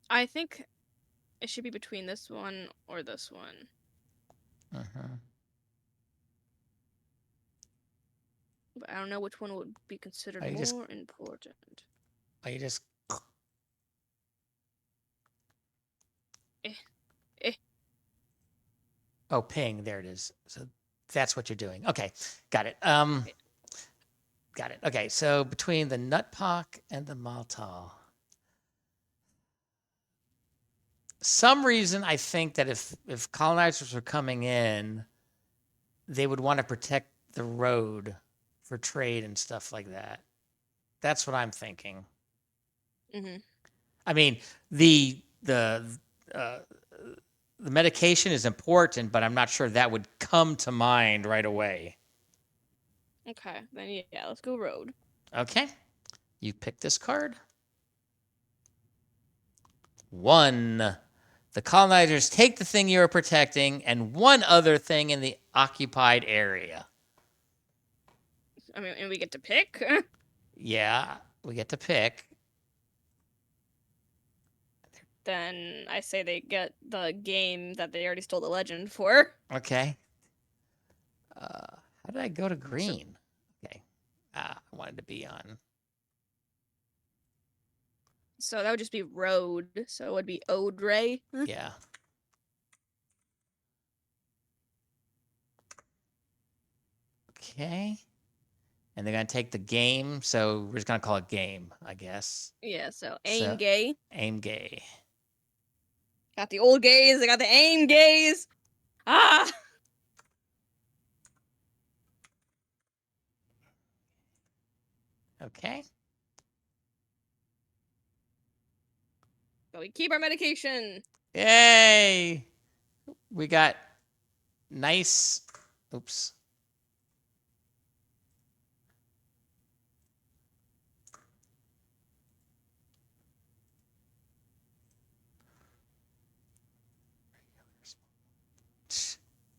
I think it should be between this one or this one. But I don't know which one would be considered more important. Are you just Eh. Eh. Oh, ping, there it is. So that's what you're doing. Okay, got it. Got it. Okay, so between the Nut Pock and the Maltal. Some reason I think that if colonizers were coming in, they would want to protect the road for trade and stuff like that. That's what I'm thinking. Mm-hmm. I mean, the medication is important, but I'm not sure that would come to mind right away. Okay, then yeah, let's go road. Okay, you pick this card. 1. The colonizers take the thing you are protecting and one other thing in the occupied area. I mean, and we get to pick. Yeah, we get to pick. Then I say they get the game that they already stole the legend for. Okay. How did I go to green? Okay. I wanted to be on. So that would just be road. So it would be Odre. Yeah. Okay. And they're going to take the game, so we're just going to call it game, I guess. Yeah, so aim gay. Aim gay. Got the old gays, I got the aim gays. Ah! Okay. So we keep our medication. Yay! We got nice. Oops.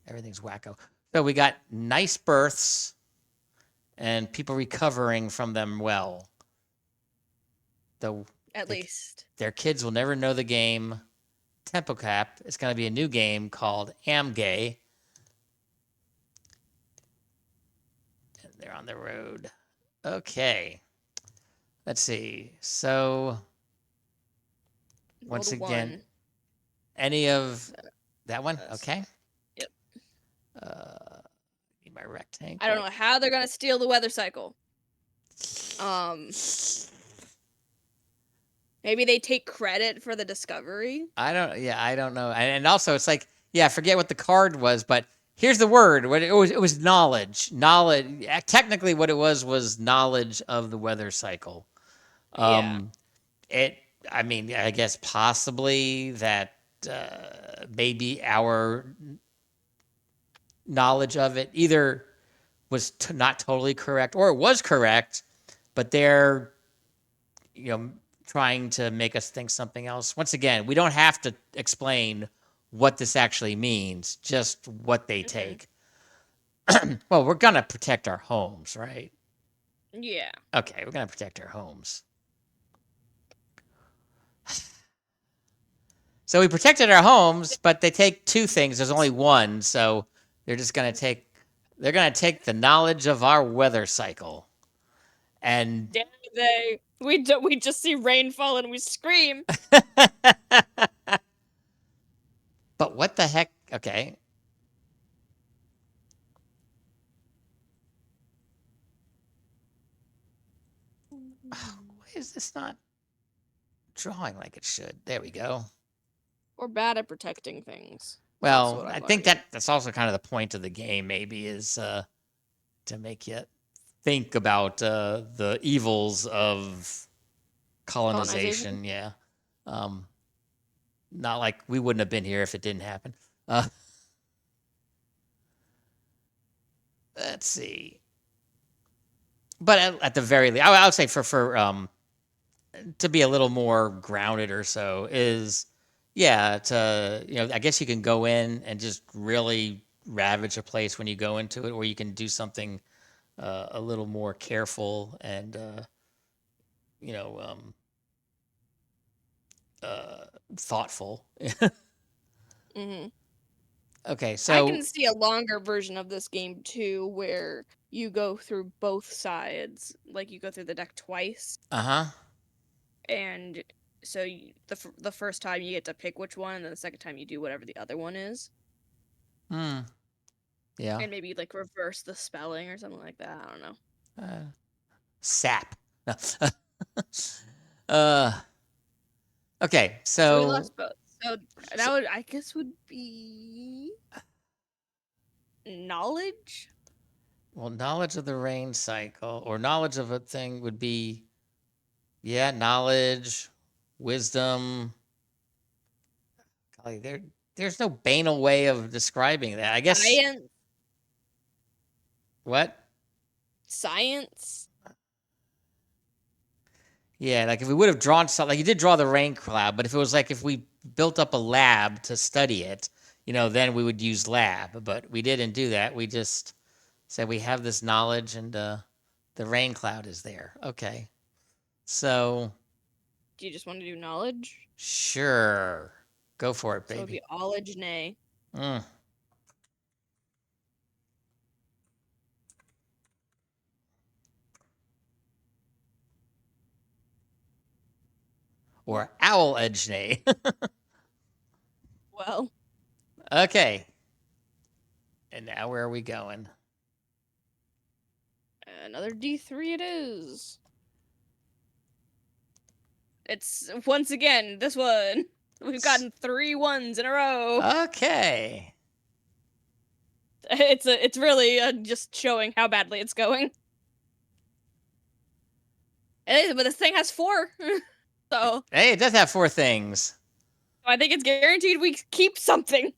Everything's wacko. So we got nice births and people recovering from them well. Though At least. their kids will never know the game Tempo Cap. It's going to be a new game called Amgay. And they're on the road. Okay. Let's see. So, once Roll again, one. any of that one? Yes. Okay. Yep. Need my rectangle. I don't know how they're gonna steal the weather cycle. Maybe they take credit for the discovery. I don't know. And also, it's like, I forget what the card was, but here's the word. What it was knowledge. Knowledge. Technically, what it was knowledge of the weather cycle. Yeah. I mean, I guess possibly that maybe our knowledge of it either was not totally correct or it was correct, but they're, trying to make us think something else. Once again, we don't have to explain what this actually means, just what they take. Well, we're going to protect our homes, right? Yeah. Okay, we're going to protect our homes. So we protected our homes, but they take two things. There's only one, so they're just going to take the knowledge of our weather cycle. And Damn they. We just see rainfall and we scream. but what the heck? Okay. Why is this not drawing like it should? There we go. We're bad at protecting things. Well, I think that's also kind of the point of the game, maybe, is to make you think about the evils of colonization. Yeah. Not like we wouldn't have been here if it didn't happen. Let's see. But at the very least, I would say for to be a little more grounded or so is, I guess you can go in and just really ravage a place when you go into it, or you can do something a little more careful and, thoughtful. Mm-hmm. Okay, so I can see a longer version of this game too, where you go through both sides, like you go through the deck twice, and so the first time you get to pick which one, and then the second time you do whatever the other one is, yeah, and maybe like reverse the spelling or something like that. I don't know. sap. Okay, So we so lost both. So that would, I guess, would be knowledge. well, knowledge of the rain cycle or knowledge of a thing would be, knowledge, wisdom. Golly, there's no banal way of describing that. I guess. Science. What? Science. Yeah, like if we would have drawn something, like you did draw the rain cloud, but if it was like if we built up a lab to study it, then we would use lab. But we didn't do that. We just said we have this knowledge and the rain cloud is there. Okay. So. Do you just want to do knowledge? Sure. Go for it, So it would baby. be knowledge, nay. Or owl edge nay. Well. Okay. And now where are we going? Another D3 it is. It's, once again, this one. We've gotten 3 ones in a row. Okay. It's really just showing how badly it's going. But this thing has 4. So. Hey, it does have 4 things. I think it's guaranteed we keep something.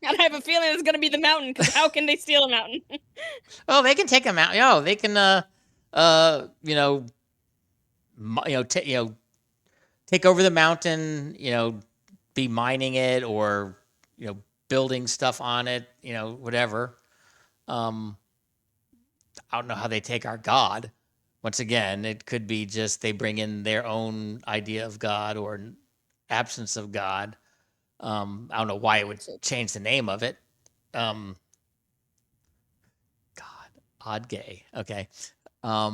And I have a feeling it's gonna be the mountain, because how can they steal a mountain? Well, they can take them out. They can take over the mountain, be mining it or building stuff on it, whatever. I don't know how they take our God. Once again, it could be just they bring in their own idea of God or absence of God. I don't know why it would change the name of it. God, odd gay. Okay. That's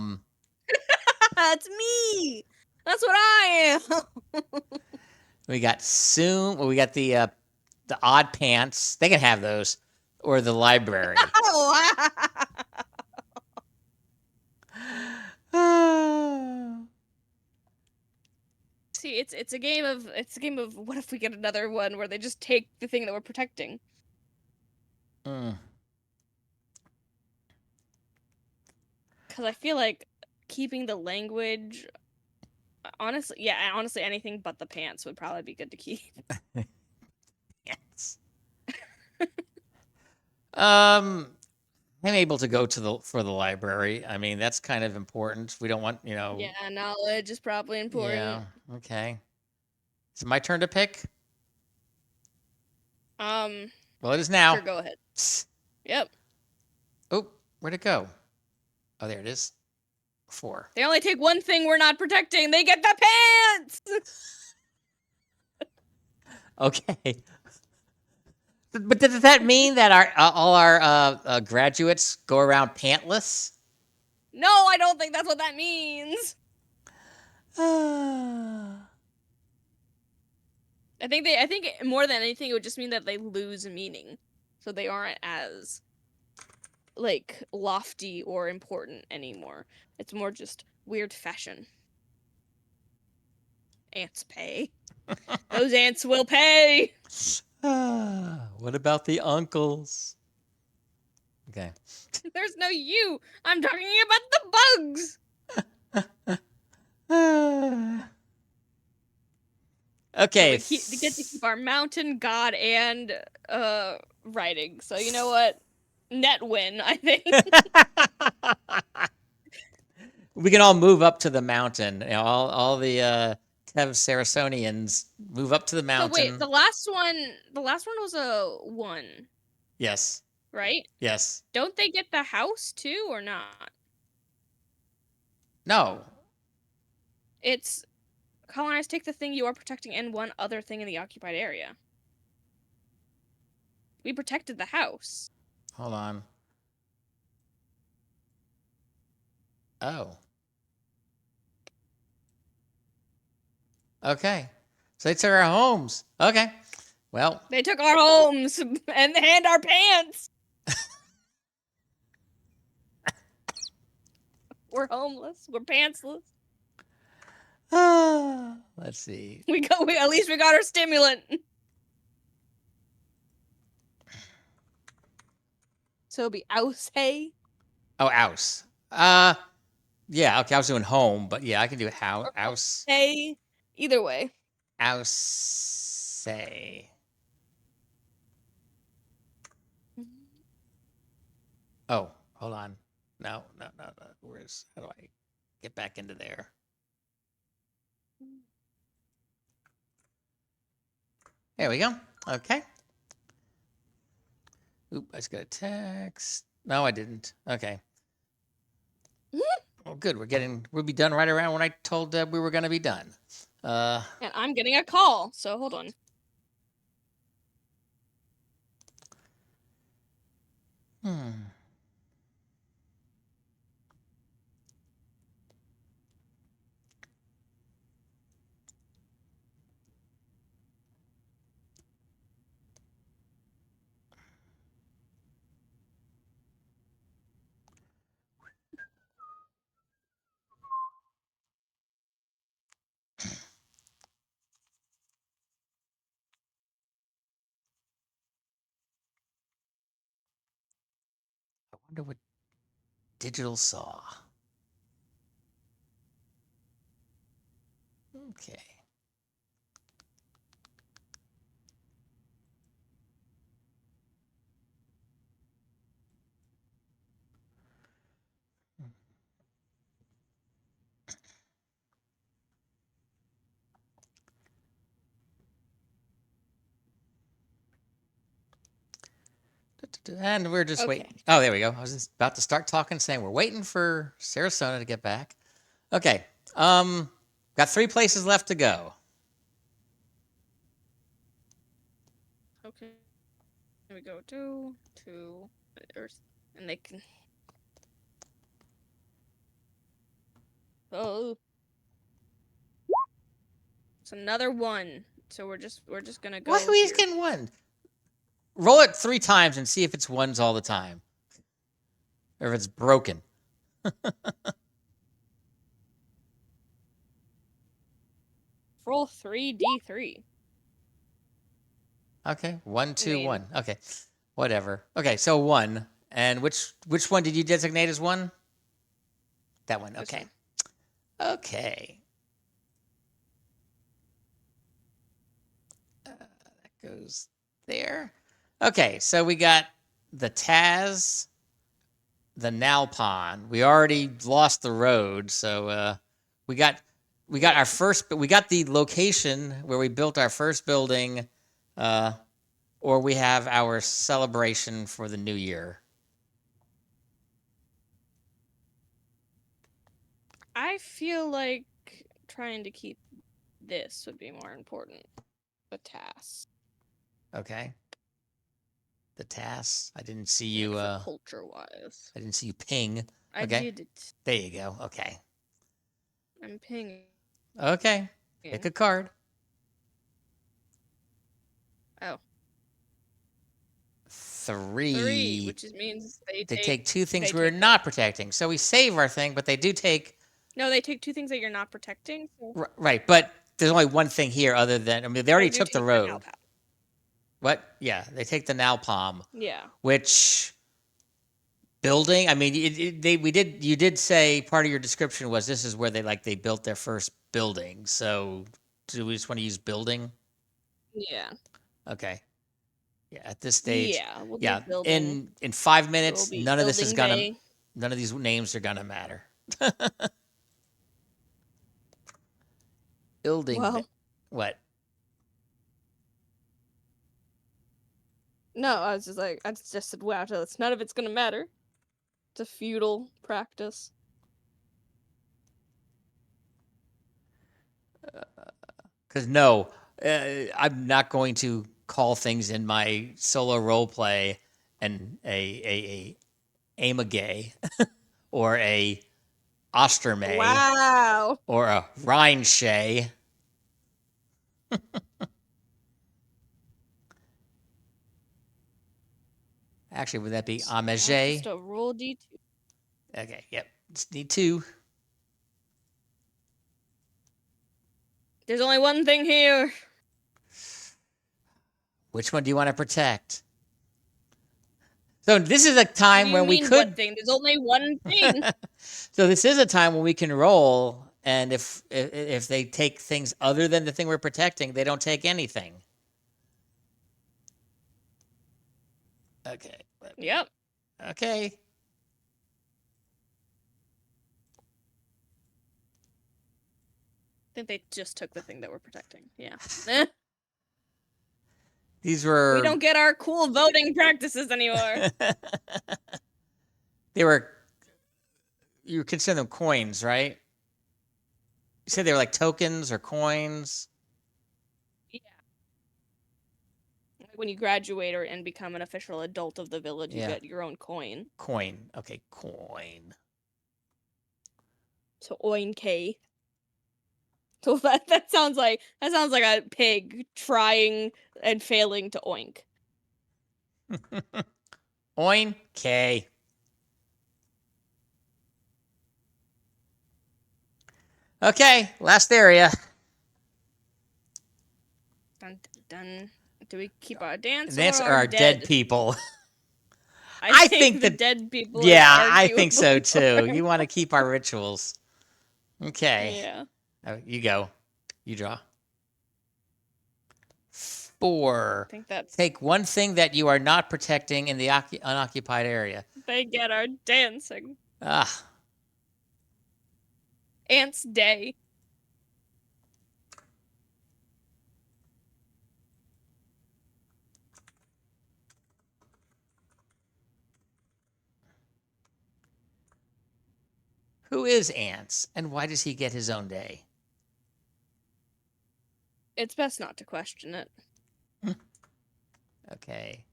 me. That's what I am. We got soon. Well, we got the odd pants. They can have those, or the library. See, it's a game of what if we get another one where they just take the thing that we're protecting? Mm. Because I feel like keeping the language, honestly, anything but the pants would probably be good to keep. Yes. I'm able to go for the library. I mean, that's kind of important. We don't want, Yeah, knowledge is probably important. Yeah. Okay. Is it my turn to pick? Well, it is now. Sure, go ahead. Yep. Oh, where'd it go? Oh, there it is. 4. They only take one thing we're not protecting. They get the pants. Okay. But does that mean that all our graduates go around pantless? No, I don't think that's what that means. I think more than anything, it would just mean that they lose meaning, so they aren't as lofty or important anymore. It's more just weird fashion. Ants pay. Those ants will pay. What about the uncles? Okay. There's no you. I'm talking about the bugs. Okay. So we get to keep our mountain, god, and writing. So you know what? Net win, I think. We can all move up to the mountain. All the Sarasonians move up to the mountain. So wait, the last one was a 1. Yes. Right? Yes. Don't they get the house too, or not? No. It's colonize, take the thing you are protecting and one other thing in the occupied area. We protected the house. Hold on. Oh. Okay. So they took our homes. Okay. Well. They took our homes and our pants. We're homeless. We're pantsless. Let's see. At least we got our stimulant. So it'll be ouse hay. Oh, ouse. Yeah. Okay, I was doing home, but yeah, I can do house. Hay. Either way. Ouse say. Oh, hold on. No. How do I get back into there? There we go. Okay. Oop, I just got a text. No, I didn't. Okay. Oh, good. We'll be done right around when I told Deb we were going to be done. And I'm getting a call, so hold on. I wonder what digital saw. Okay. And we're just Okay. waiting. Oh, there we go. I was just about to start talking, saying we're waiting for Sarasona to get back. Okay. Got 3 places left to go. Okay. Here we go. 2, 2, and they can. Oh. It's another 1. So we're just gonna go. Why are we here. just getting 1? Roll it 3 times and see if it's 1s all the time, or if it's broken. Roll 3d3. Okay, 1, 2, mean- 1. Okay, whatever. Okay, so 1. And which one did you designate as 1? That one. This Okay. one. Okay. That goes there. Okay, so we got the Taz, the Nalpon. We already lost the road, so we got our first. We got the location where we built our first building, or we have our celebration for the new year. I feel like trying to keep this would be more important. The task. Okay. The Taz. I didn't see you. For culture-wise. I didn't see you ping. I Okay. did it. There you go. Okay. I'm pinging. Okay. Pick a card. Oh. 3. 3, which means they take 2 things they we're take not protecting. So we save our thing, but they do take. No, they take 2 things that you're not protecting. So Right, but there's only one thing here other than. I mean, they already do took the take road. Nalpon. What? Yeah, they take the Nalpalm. Yeah. Which building? I mean, you did say part of your description was this is where they built their first building. So do we just want to use building? Yeah. Okay. Yeah, at this stage. Yeah. We'll Yeah, do building. in 5 minutes, It'll be none of this is building gonna. None of these names are gonna matter. Building. Well. What? No, I just said, wow, it's none of it's gonna matter. It's a feudal practice. Because no, I'm not going to call things in my solo role play a Amagay or a Ostermay Wow. or a Rhineshay. Actually, would that be Amage? Just a roll D2. Okay, yep. Just need 2. There's only one thing here. Which one do you want to protect? So this is a time when we could. What thing? There's only one thing. So this is a time when we can roll, and if they take things other than the thing we're protecting, they don't take anything. Okay. Yep. Okay. I think they just took the thing that we're protecting. Yeah. Eh, These were. we don't get our cool voting practices anymore. They were. You consider them coins, right? You said they were like tokens or coins. Yeah. When you graduate and become an official adult of the village, you get your own coin. Coin. Okay, coin. So oink. So that sounds like a pig trying and failing to oink. Oin. K. Okay, last area. Dun, dun, dun. Do we keep our dance? Dance or are our dead people. I think the dead people. Yeah, are I think so arguable. too. You want to keep our rituals. Okay. Yeah. Oh, you go. You draw. 4. I think that's. Take one thing that you are not protecting in the unoccupied area. They get our dancing. Ah. Ants Day. Who is Ants, and why does he get his own day? It's best not to question it. Okay.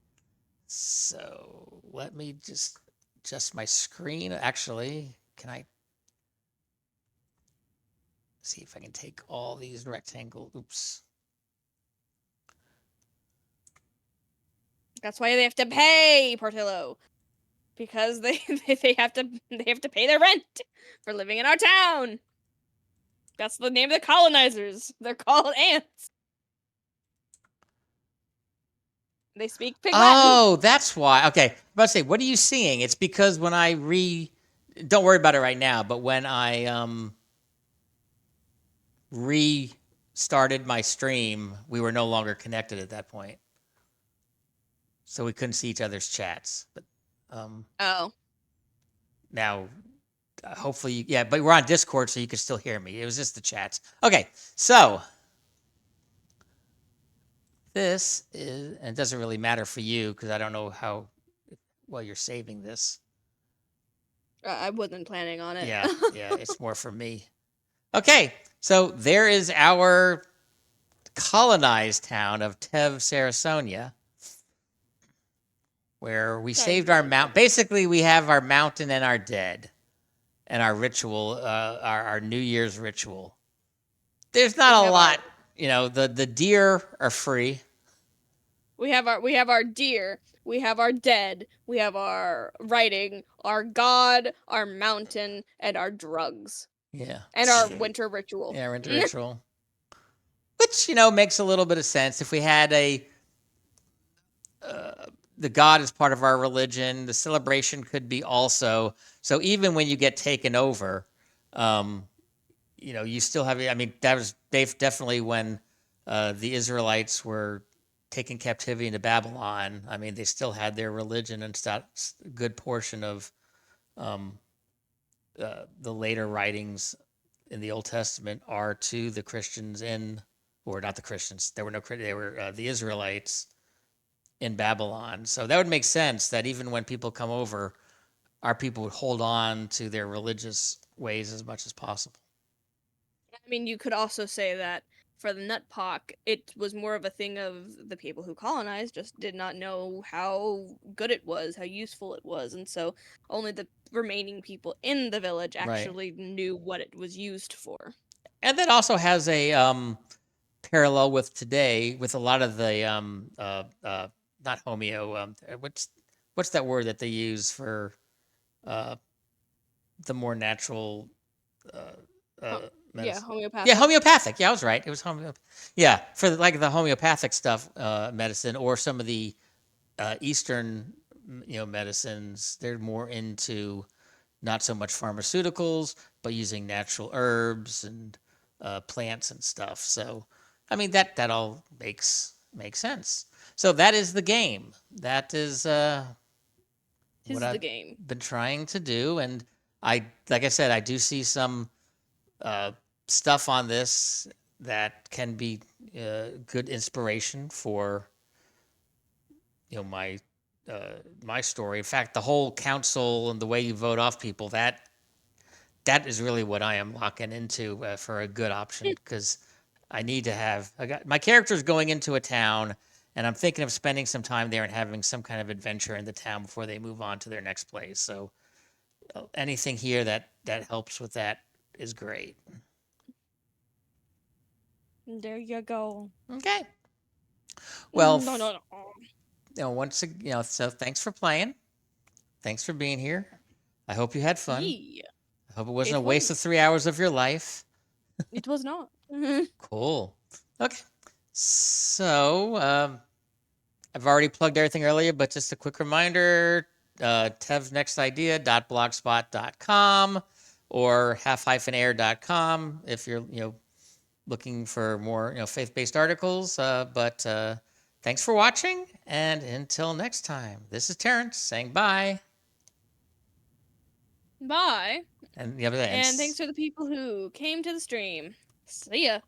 So let me just adjust my screen. Actually, can I see if I can take all these rectangle? Oops. That's why they have to pay, Portillo. Because they have to pay their rent for living in our town. That's the name of the colonizers. They're called ants. They speak Pig Latin. Oh, that's why. Okay. I'm about to say, what are you seeing? It's because when I don't worry about it right now, but when I restarted my stream, we were no longer connected at that point. So we couldn't see each other's chats. But Oh. now hopefully yeah, but we're on Discord so you can still hear me. It was just the chats. Okay. So this is, and it doesn't really matter for you because I don't know how well you're saving this. I wasn't planning on it. Yeah, it's more for me. Okay, so there is our colonized town of Tev Sarasona, where we saved our mount. Basically, we have our mountain and our dead, and our ritual, our New Year's ritual. There's not a lot, The deer are free. We have our deer. We have our dead. We have our writing, our god, our mountain, and our drugs. Yeah. And our winter ritual. Yeah, winter ritual. Which, makes a little bit of sense. If we had the god is part of our religion, the celebration could be also. So even when you get taken over, you still have, they've definitely when the Israelites were taken captivity into Babylon, they still had their religion, and a good portion of the later writings in the Old Testament are to the Christians or not the Christians. There were no Christians. They were the Israelites in Babylon. So that would make sense that even when people come over, our people would hold on to their religious ways as much as possible. You could also say that for the nut pock, it was more of a thing of the people who colonized just did not know how good it was, how useful it was, and so only the remaining people in the village actually knew what it was used for. And that also has a parallel with today, with a lot of the not homeo. What's that word that they use for the more natural medicine? Homeopathic. Yeah, homeopathic. Yeah, I was right. It was homeopathic. Yeah, for the homeopathic stuff, medicine, or some of the Eastern, medicines. They're more into not so much pharmaceuticals, but using natural herbs and plants and stuff. So, that all makes sense. So that is the game. That is what I've been trying to do, and like I said, I do see some stuff on this that can be good inspiration for my story. In fact, the whole council and the way you vote off people, that is really what I am locking into for a good option, because I need to have my characters going into a town, and I'm thinking of spending some time there and having some kind of adventure in the town before they move on to their next place. So anything here that helps with that is great. There you go. Okay. Well, no. So thanks for playing. Thanks for being here. I hope you had fun. Yeah. I hope it wasn't a waste of 3 hours of your life. It was not. Cool. Okay. So, I've already plugged everything earlier, but just a quick reminder, tevnextidea.blogspot.com or half-air.com if you're, looking for more, faith-based articles. But thanks for watching, and until next time, this is Terrence saying bye. Bye. And the other end. And thanks to the people who came to the stream. See ya.